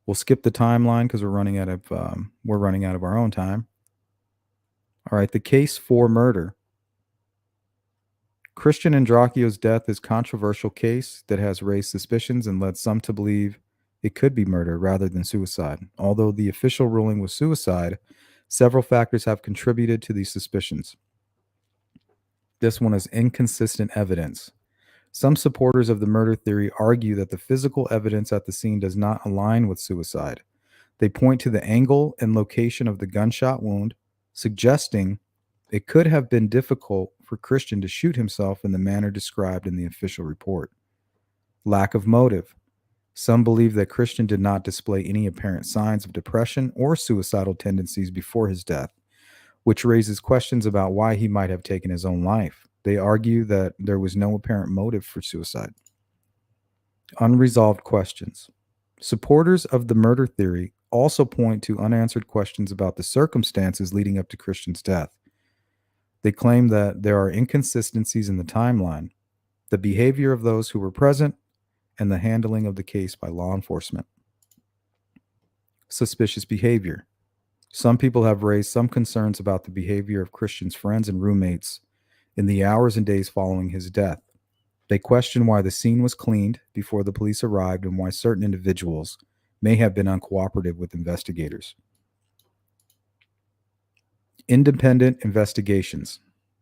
We'll skip the timeline because we're running out of our own time. All right, the case for murder. Christian Andreacchio's death is a controversial case that has raised suspicions and led some to believe it could be murder rather than suicide. Although the official ruling was suicide, several factors have contributed to these suspicions. This one is inconsistent evidence. Some supporters of the murder theory argue that the physical evidence at the scene does not align with suicide. They point to the angle and location of the gunshot wound, suggesting it could have been difficult for Christian to shoot himself in the manner described in the official report. Lack of motive. Some believe that Christian did not display any apparent signs of depression or suicidal tendencies before his death, which raises questions about why he might have taken his own life. They argue that there was no apparent motive for suicide. Unresolved questions. Supporters of the murder theory also point to unanswered questions about the circumstances leading up to Christian's death. They claim that there are inconsistencies in the timeline, the behavior of those who were present, and the handling of the case by law enforcement. Suspicious behavior. Some people have raised some concerns about the behavior of Christian's friends and roommates in the hours and days following his death. They question why the scene was cleaned before the police arrived and why certain individuals may have been uncooperative with investigators. Independent investigations.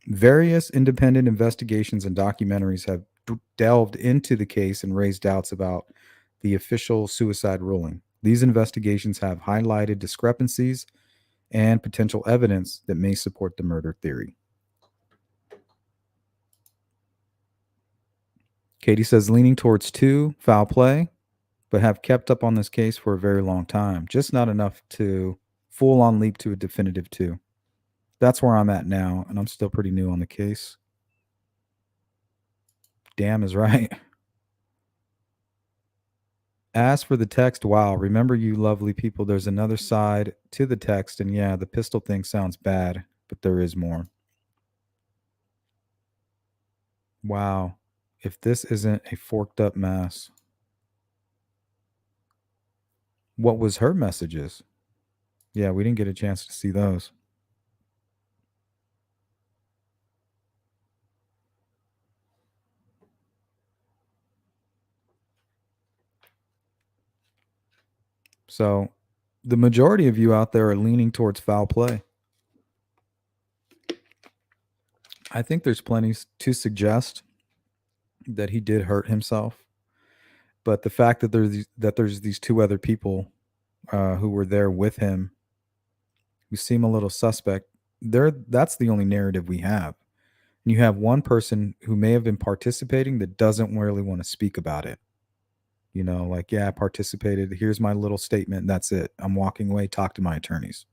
Various independent investigations and documentaries have delved into the case and raised doubts about the official suicide ruling. These investigations have highlighted discrepancies and potential evidence that may support the murder theory. Katie says, leaning towards 2, foul play, but have kept up on this case for a very long time. Just not enough to full on leap to a definitive 2. That's where I'm at now, and I'm still pretty new on the case. Damn is right. As for the text, wow, remember you lovely people, there's another side to the text, and yeah, the pistol thing sounds bad, but there is more. Wow. If this isn't a forked up mess, what was her messages? Yeah, we didn't get a chance to see those. So the majority of you out there are leaning towards foul play. I think there's plenty to suggest that he did hurt himself, but the fact that there's these two other people who were there with him who seem a little suspect, that's the only narrative we have. And you have one person who may have been participating that doesn't really want to speak about it. You know, like, yeah, I participated. Here's my little statement. That's it. I'm walking away. Talk to my attorneys.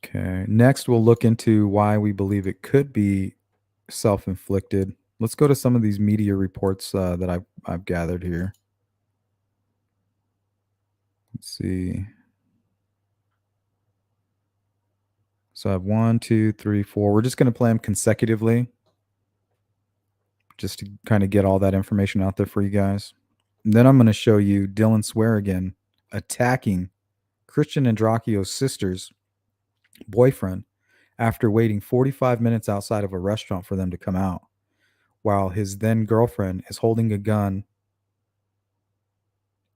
Okay. Next, we'll look into why we believe it could be self-inflicted. Let's go to some of these media reports that I've gathered here. Let's see. So I have 1, 2, 3, 4. We're just going to play them consecutively, just to kind of get all that information out there for you guys. And then I'm going to show you Dylan Swearigan attacking Christian Andreacchio's sister's boyfriend after waiting 45 minutes outside of a restaurant for them to come out, while his then girlfriend is holding a gun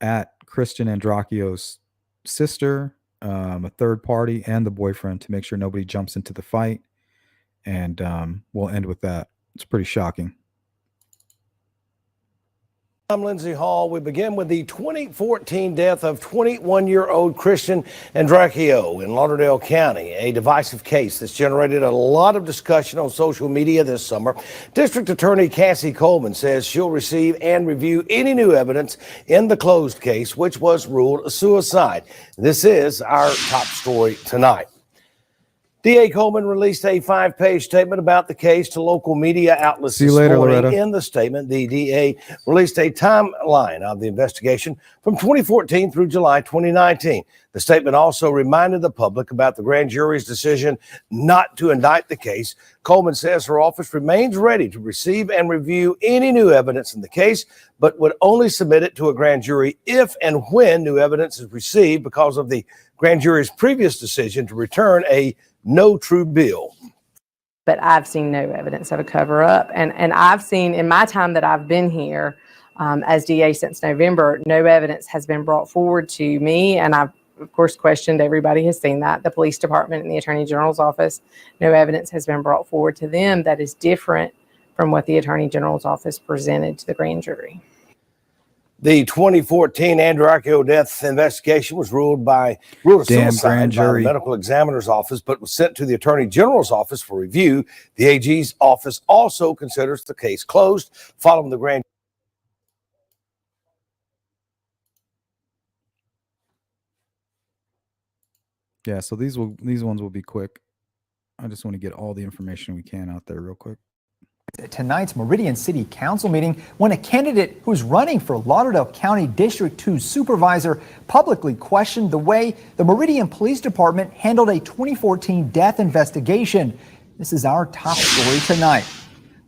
at Christian Andreacchio's sister, a third party, and the boyfriend to make sure nobody jumps into the fight. And we'll end with that. It's pretty shocking. I'm Lindsay Hall. We begin with the 2014 death of 21-year-old Christian Andreacchio in Lauderdale County, a divisive case that's generated a lot of discussion on social media this summer. District Attorney Cassie Coleman says she'll receive and review any new evidence in the closed case, which was ruled a suicide. This is our top story tonight. DA Coleman released a 5-page statement about the case to local media outlets See you later, morning. Loretta. In the statement, the DA released a timeline of the investigation from 2014 through July 2019. The statement also reminded the public about the grand jury's decision not to indict the case. Coleman says her office remains ready to receive and review any new evidence in the case, but would only submit it to a grand jury if and when new evidence is received because of the grand jury's previous decision to return a no true bill. But I've seen no evidence of a cover up. And I've seen in my time that I've been here as DA since November, no evidence has been brought forward to me. And I've, of course, questioned, everybody has seen that, the police department and the Attorney General's office. No evidence has been brought forward to them that is different from what the Attorney General's office presented to the grand jury. The 2014 Andreacchio death investigation was ruled a suicide by the medical examiner's office, but was sent to the Attorney General's office for review. The AG's office also considers the case closed following the grand. Yeah, so these ones will be quick. I just want to get all the information we can out there real quick. Tonight's Meridian City Council meeting when a candidate who's running for Lauderdale County District 2 supervisor publicly questioned the way the Meridian Police Department handled a 2014 death investigation. This is our top story tonight.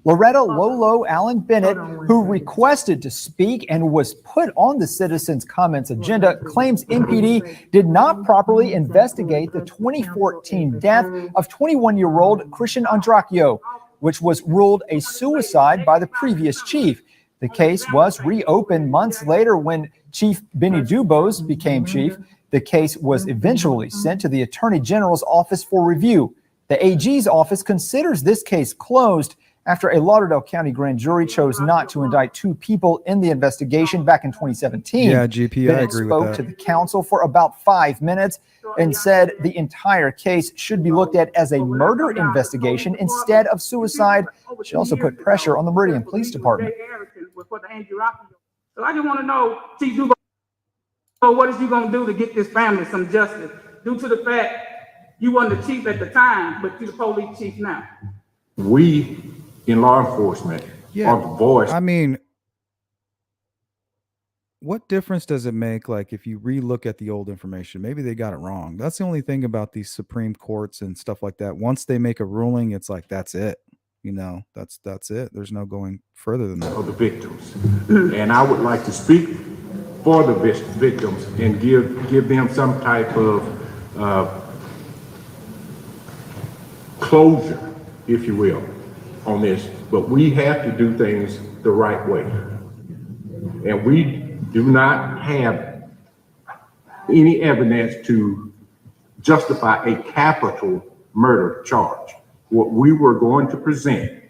Loretta Lolo Allen Bennett, who requested to speak and was put on the citizens' comments agenda, claims MPD did not properly investigate the 2014 death of 21-year-old Christian Andreacchio, which was ruled a suicide by the previous chief. The case was reopened months later when Chief Benny Dubose became chief. The case was eventually sent to the Attorney General's office for review. The AG's office considers this case closed after a Lauderdale County grand jury chose not to indict 2 people in the investigation back in 2017. Yeah, GP, Bennett I agree with spoke that. to the council for about 5 minutes and said the entire case should be looked at as a murder investigation instead of suicide. She also put pressure on the Meridian Police Department. So I just want to know, Chief Dubose, what is you going to do to get this family some justice due to the fact you weren't the chief at the time, but you're the police chief now? We in law enforcement are the voice. I mean, what difference does it make, like, if you relook at the old information? Maybe they got it wrong. That's the only thing about these Supreme Courts and stuff like that. Once they make a ruling, it's like, that's it. You know, that's it. There's no going further than that. Of the victims. And I would like to speak for the victims and give them some type of closure, if you will, on this, but we have to do things the right way. And we do not have any evidence to justify a capital murder charge. What we were going to present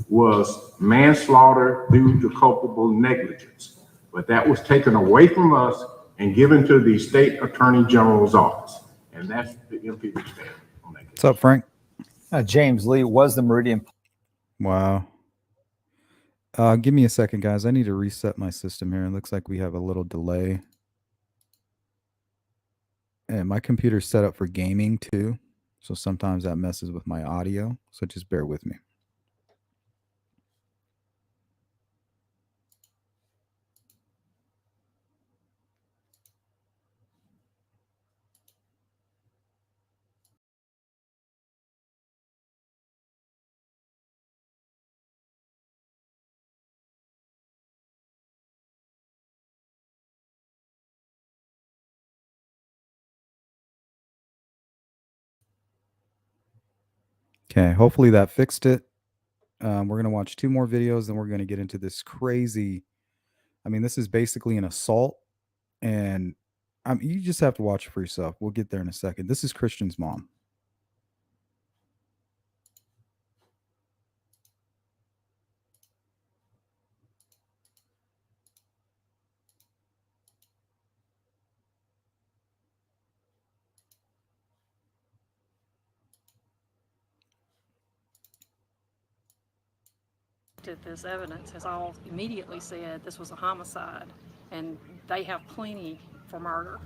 was manslaughter due to culpable negligence, but that was taken away from us and given to the state attorney general's office. And that's the MPD stand on that case. What's up, Frank? James Lee was the Meridian. Wow. Give me a second, guys. I need to reset my system here. It looks like we have a little delay. And my computer's set up for gaming too. So sometimes that messes with my audio. So just bear with me. Okay, hopefully that fixed it. We're going to watch 2 more videos, then we're going to get into this crazy. I mean, this is basically an assault, and you just have to watch it for yourself. We'll get there in a second. This is Christian's mom. At this evidence has all immediately said this was a homicide, and they have plenty for murder.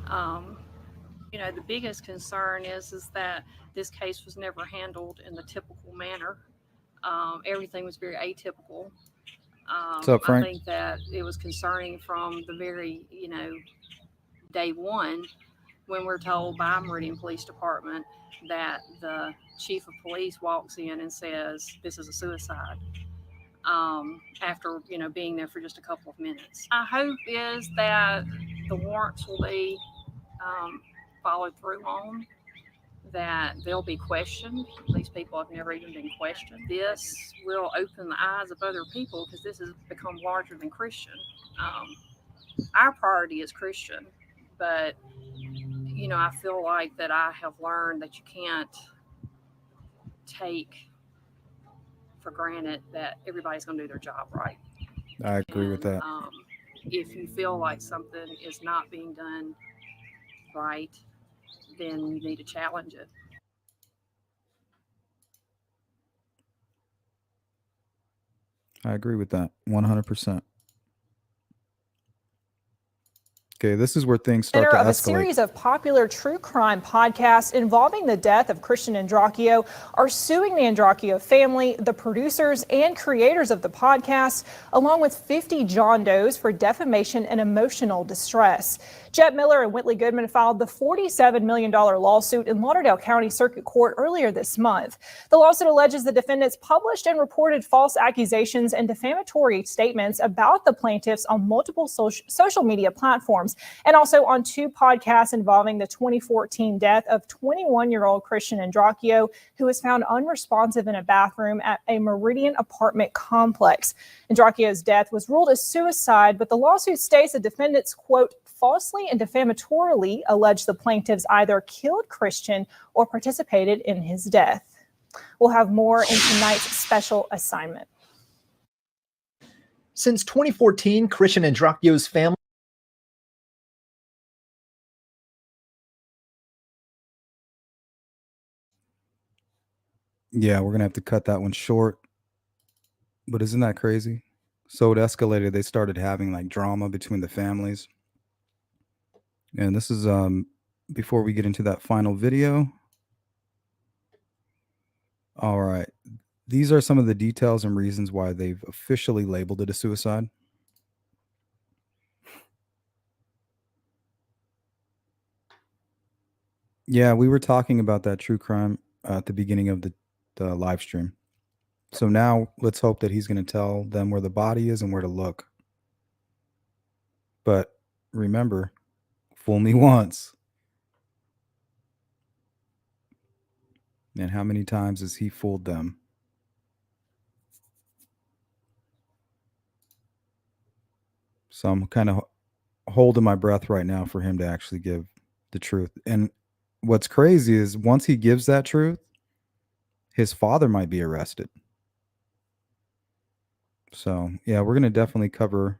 You know, the biggest concern is that this case was never handled in the typical manner. Everything was very atypical. What's up, Frank? I think that it was concerning from the very, day one, when we're told by Meridian Police Department that the chief of police walks in and says this is a suicide, after being there for just a couple of minutes. My hope is that the warrants will be followed through on, that they'll be questioned. These people have never even been questioned. This will open the eyes of other people, because this has become larger than Christian. Our priority is Christian, but I feel like that I have learned that you can't take for granted that everybody's going to do their job right. I agree with that. If you feel like something is not being done right, then you need to challenge it. I agree with that 100%. Okay, this is where things start to Of a escalate. series of popular true crime podcasts involving the death of Christian Andreacchio are suing the Andreacchio family, the producers and creators of the podcast, along with 50 John Does for defamation and emotional distress. Jet Miller and Whitley Goodman filed the $47 million lawsuit in Lauderdale County Circuit Court earlier this month. The lawsuit alleges the defendants published and reported false accusations and defamatory statements about the plaintiffs on multiple social media platforms, and also on 2 podcasts involving the 2014 death of 21-year-old Christian Andreacchio, who was found unresponsive in a bathroom at a Meridian apartment complex. Andreacchio's death was ruled a suicide, but the lawsuit states the defendants, quote, falsely and defamatorily allege the plaintiffs either killed Christian or participated in his death. We'll have more in tonight's special assignment. Since 2014, Christian Andreacchio's family. Yeah, we're going to have to cut that one short. But isn't that crazy? So it escalated. They started having like drama between the families. And this is before we get into that final video. All right. These are some of the details and reasons why they've officially labeled it a suicide. Yeah, we were talking about that true crime at the beginning of the live stream. So now let's hope that he's going to tell them where the body is and where to look. But remember, fool me once. And how many times has he fooled them? So I'm kind of holding my breath right now for him to actually give the truth. And what's crazy is once he gives that truth, his father might be arrested. So, yeah, we're going to definitely cover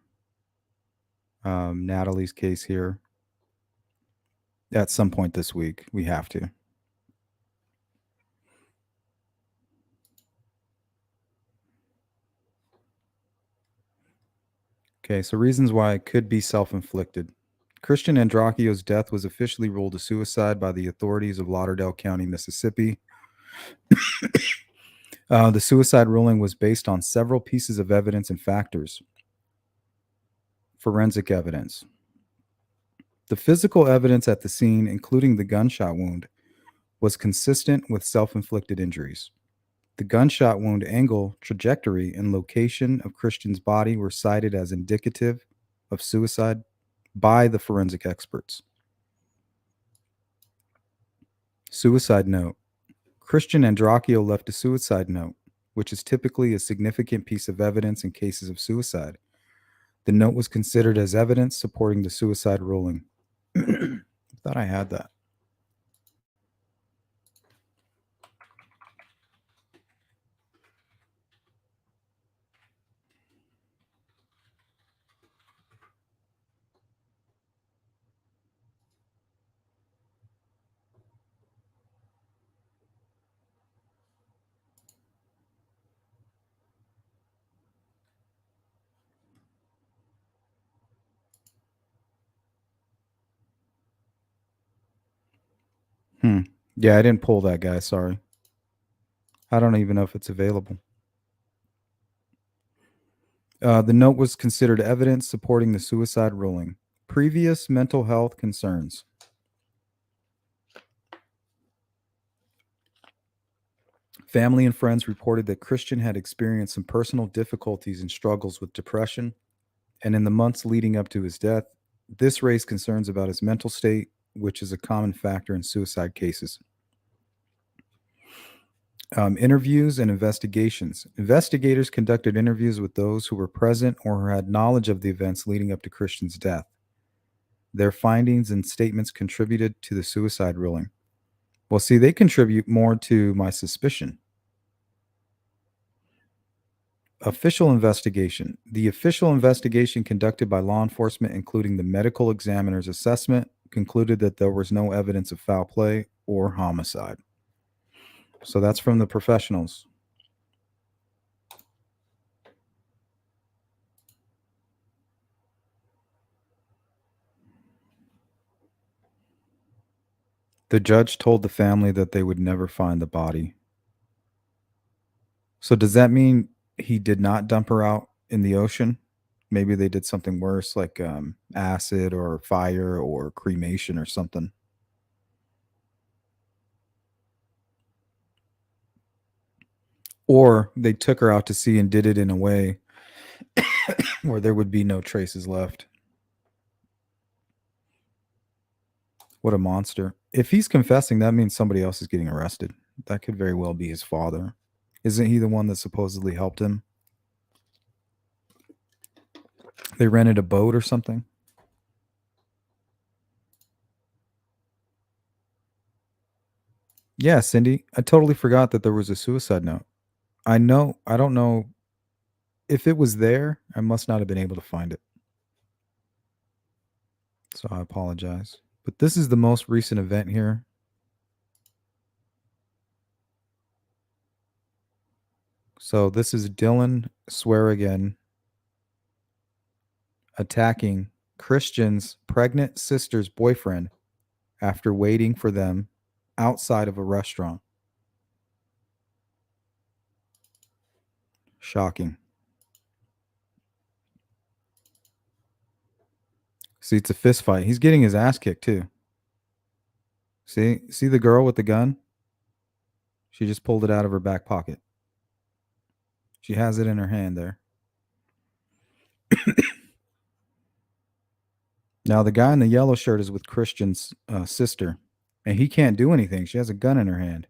Natalie's case here at some point this week. We have to. Okay, so reasons why it could be self-inflicted. Christian Andreacchio's death was officially ruled a suicide by the authorities of Lauderdale County, Mississippi. The suicide ruling was based on several pieces of evidence and factors. Forensic evidence. The physical evidence at the scene, including the gunshot wound, was consistent with self-inflicted injuries. The gunshot wound angle, trajectory, and location of Christian's body were cited as indicative of suicide by the forensic experts. Suicide note. Christian Andreacchio left a suicide note, which is typically a significant piece of evidence in cases of suicide. The note was considered as evidence supporting the suicide ruling. Thought I had that. Yeah, I didn't pull that guy. Sorry. I don't even know if it's available. The note was considered evidence supporting the suicide ruling. Previous mental health concerns. Family and friends reported that Christian had experienced some personal difficulties and struggles with depression, and in the months leading up to his death, this raised concerns about his mental state, which is a common factor in suicide cases. Interviews and investigations. Investigators conducted interviews with those who were present or who had knowledge of the events leading up to Christian's death. Their findings and statements contributed to the suicide ruling. Well, see, they contribute more to my suspicion. Official investigation. The official investigation conducted by law enforcement, including the medical examiner's assessment, concluded that there was no evidence of foul play or homicide. So that's from the professionals. The judge told the family that they would never find the body. So does that mean he did not dump her out in the ocean? Maybe they did something worse, like acid or fire or cremation or something. Or they took her out to sea and did it in a way where there would be no traces left. What a monster. If he's confessing, that means somebody else is getting arrested. That could very well be his father. Isn't he the one that supposedly helped him? They rented a boat or something? Yeah, Cindy, I totally forgot that there was a suicide note. I don't know if it was there. I must not have been able to find it. So I apologize. But this is the most recent event here. So this is Dylan Swearigan attacking Christian's pregnant sister's boyfriend after waiting for them outside of a restaurant. Shocking. See, it's a fist fight. He's getting his ass kicked too. See the girl with the gun? She just pulled it out of her back pocket. She has it in her hand there. Now, the guy in the yellow shirt is with Christian's sister, and he can't do anything. She has a gun in her hand.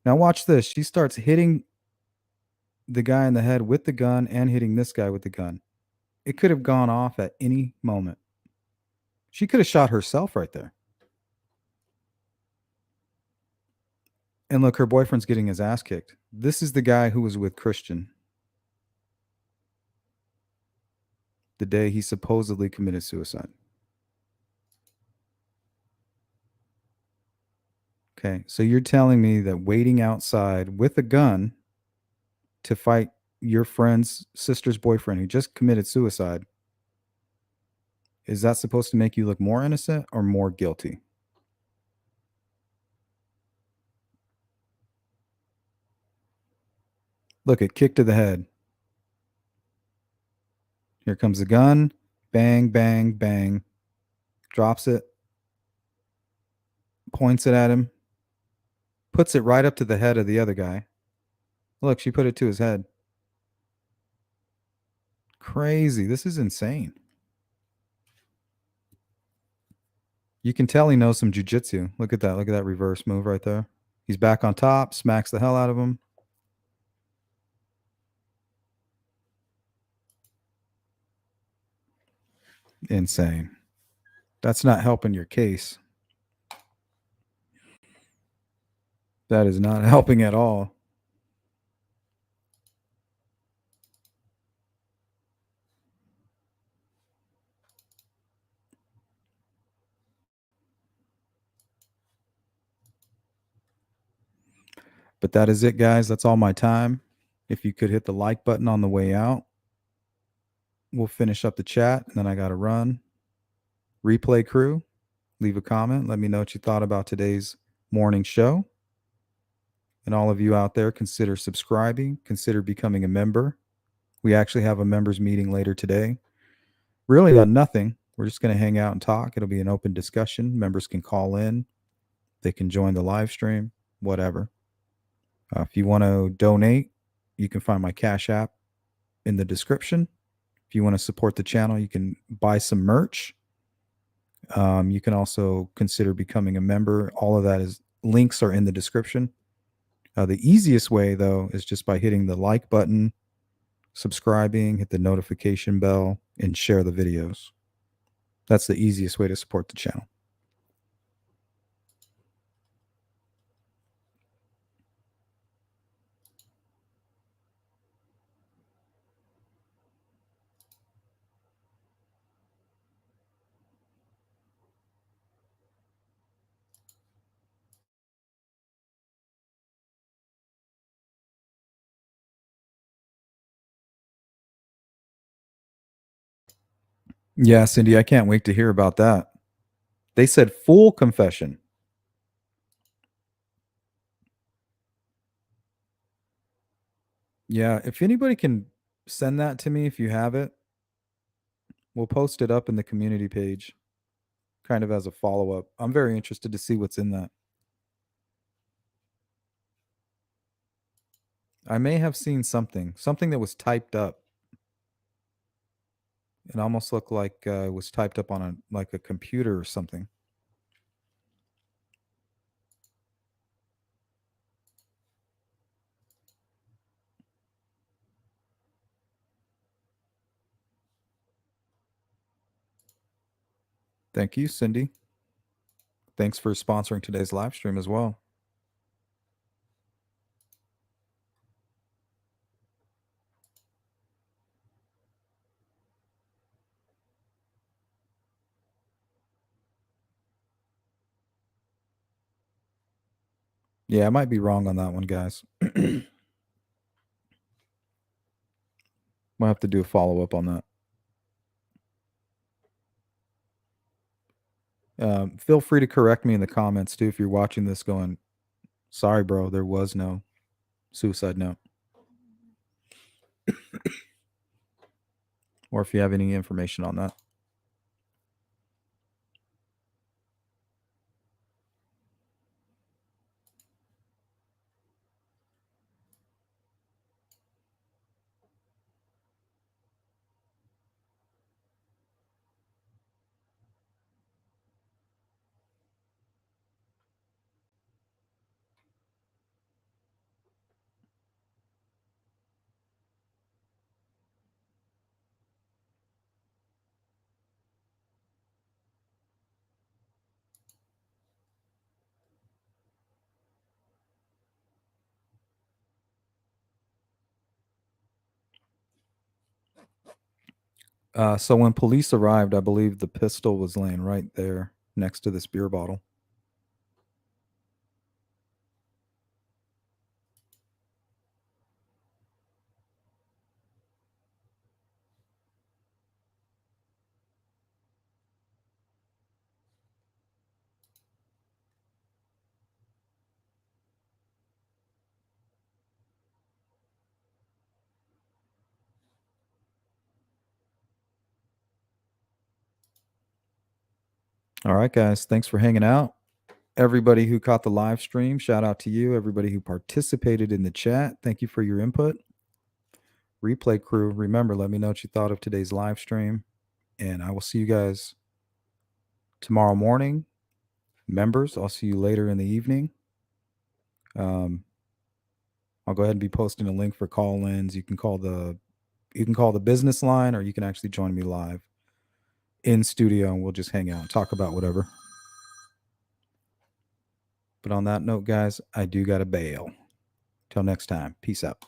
Now watch this. She starts hitting the guy in the head with the gun and hitting this guy with the gun. It could have gone off at any moment. She could have shot herself right there. And look, her boyfriend's getting his ass kicked. This is the guy who was with Christian the day he supposedly committed suicide. Okay, so you're telling me that waiting outside with a gun to fight your friend's sister's boyfriend who just committed suicide, is that supposed to make you look more innocent or more guilty? Look, it kick to the head. Here comes the gun. Bang, bang, bang. Drops it. Points it at him. Puts it right up to the head of the other guy. Look, she put it to his head. Crazy. This is insane. You can tell he knows some jujitsu. Look at that. Look at that reverse move right there. He's back on top, smacks the hell out of him. Insane. That's not helping your case. That is not helping at all. But that is it, guys. That's all my time. If you could hit the like button on the way out, we'll finish up the chat, and then I got to run. Replay crew, leave a comment. Let me know what you thought about today's morning show. And all of you out there, consider subscribing, consider becoming a member. We actually have a members meeting later today. Really on nothing. We're just going to hang out and talk. It'll be an open discussion. Members can call in. They can join the live stream, whatever. If you want to donate, you can find my Cash App in the description. If you want to support the channel, you can buy some merch. You can also consider becoming a member. All of that is links are in the description. The easiest way, though, is just by hitting the like button, subscribing, hit the notification bell, and share the videos. That's the easiest way to support the channel. Yeah, Cindy, I can't wait to hear about that. They said full confession. Yeah, if anybody can send that to me, if you have it, we'll post it up in the community page, kind of as a follow-up. I'm very interested to see what's in that. I may have seen something that was typed up. It almost looked like it was typed up on a computer or something. Thank you, Cindy. Thanks for sponsoring today's live stream as well. Yeah, I might be wrong on that one, guys. Might have to do a follow-up on that. Feel free to correct me in the comments, too, if you're watching this going, sorry, bro, there was no suicide note. Or if you have any information on that. So when police arrived, I believe the pistol was laying right there next to this beer bottle. All right, guys. Thanks for hanging out. Everybody who caught the live stream, shout out to you. Everybody who participated in the chat, thank you for your input. Replay crew, remember, let me know what you thought of today's live stream. And I will see you guys tomorrow morning. Members, I'll see you later in the evening. I'll go ahead and be posting a link for call-ins. You can call the business line, or you can actually join me live in studio, and we'll just hang out and talk about whatever. But on that note, guys, I do got to bail. Till next time, peace out.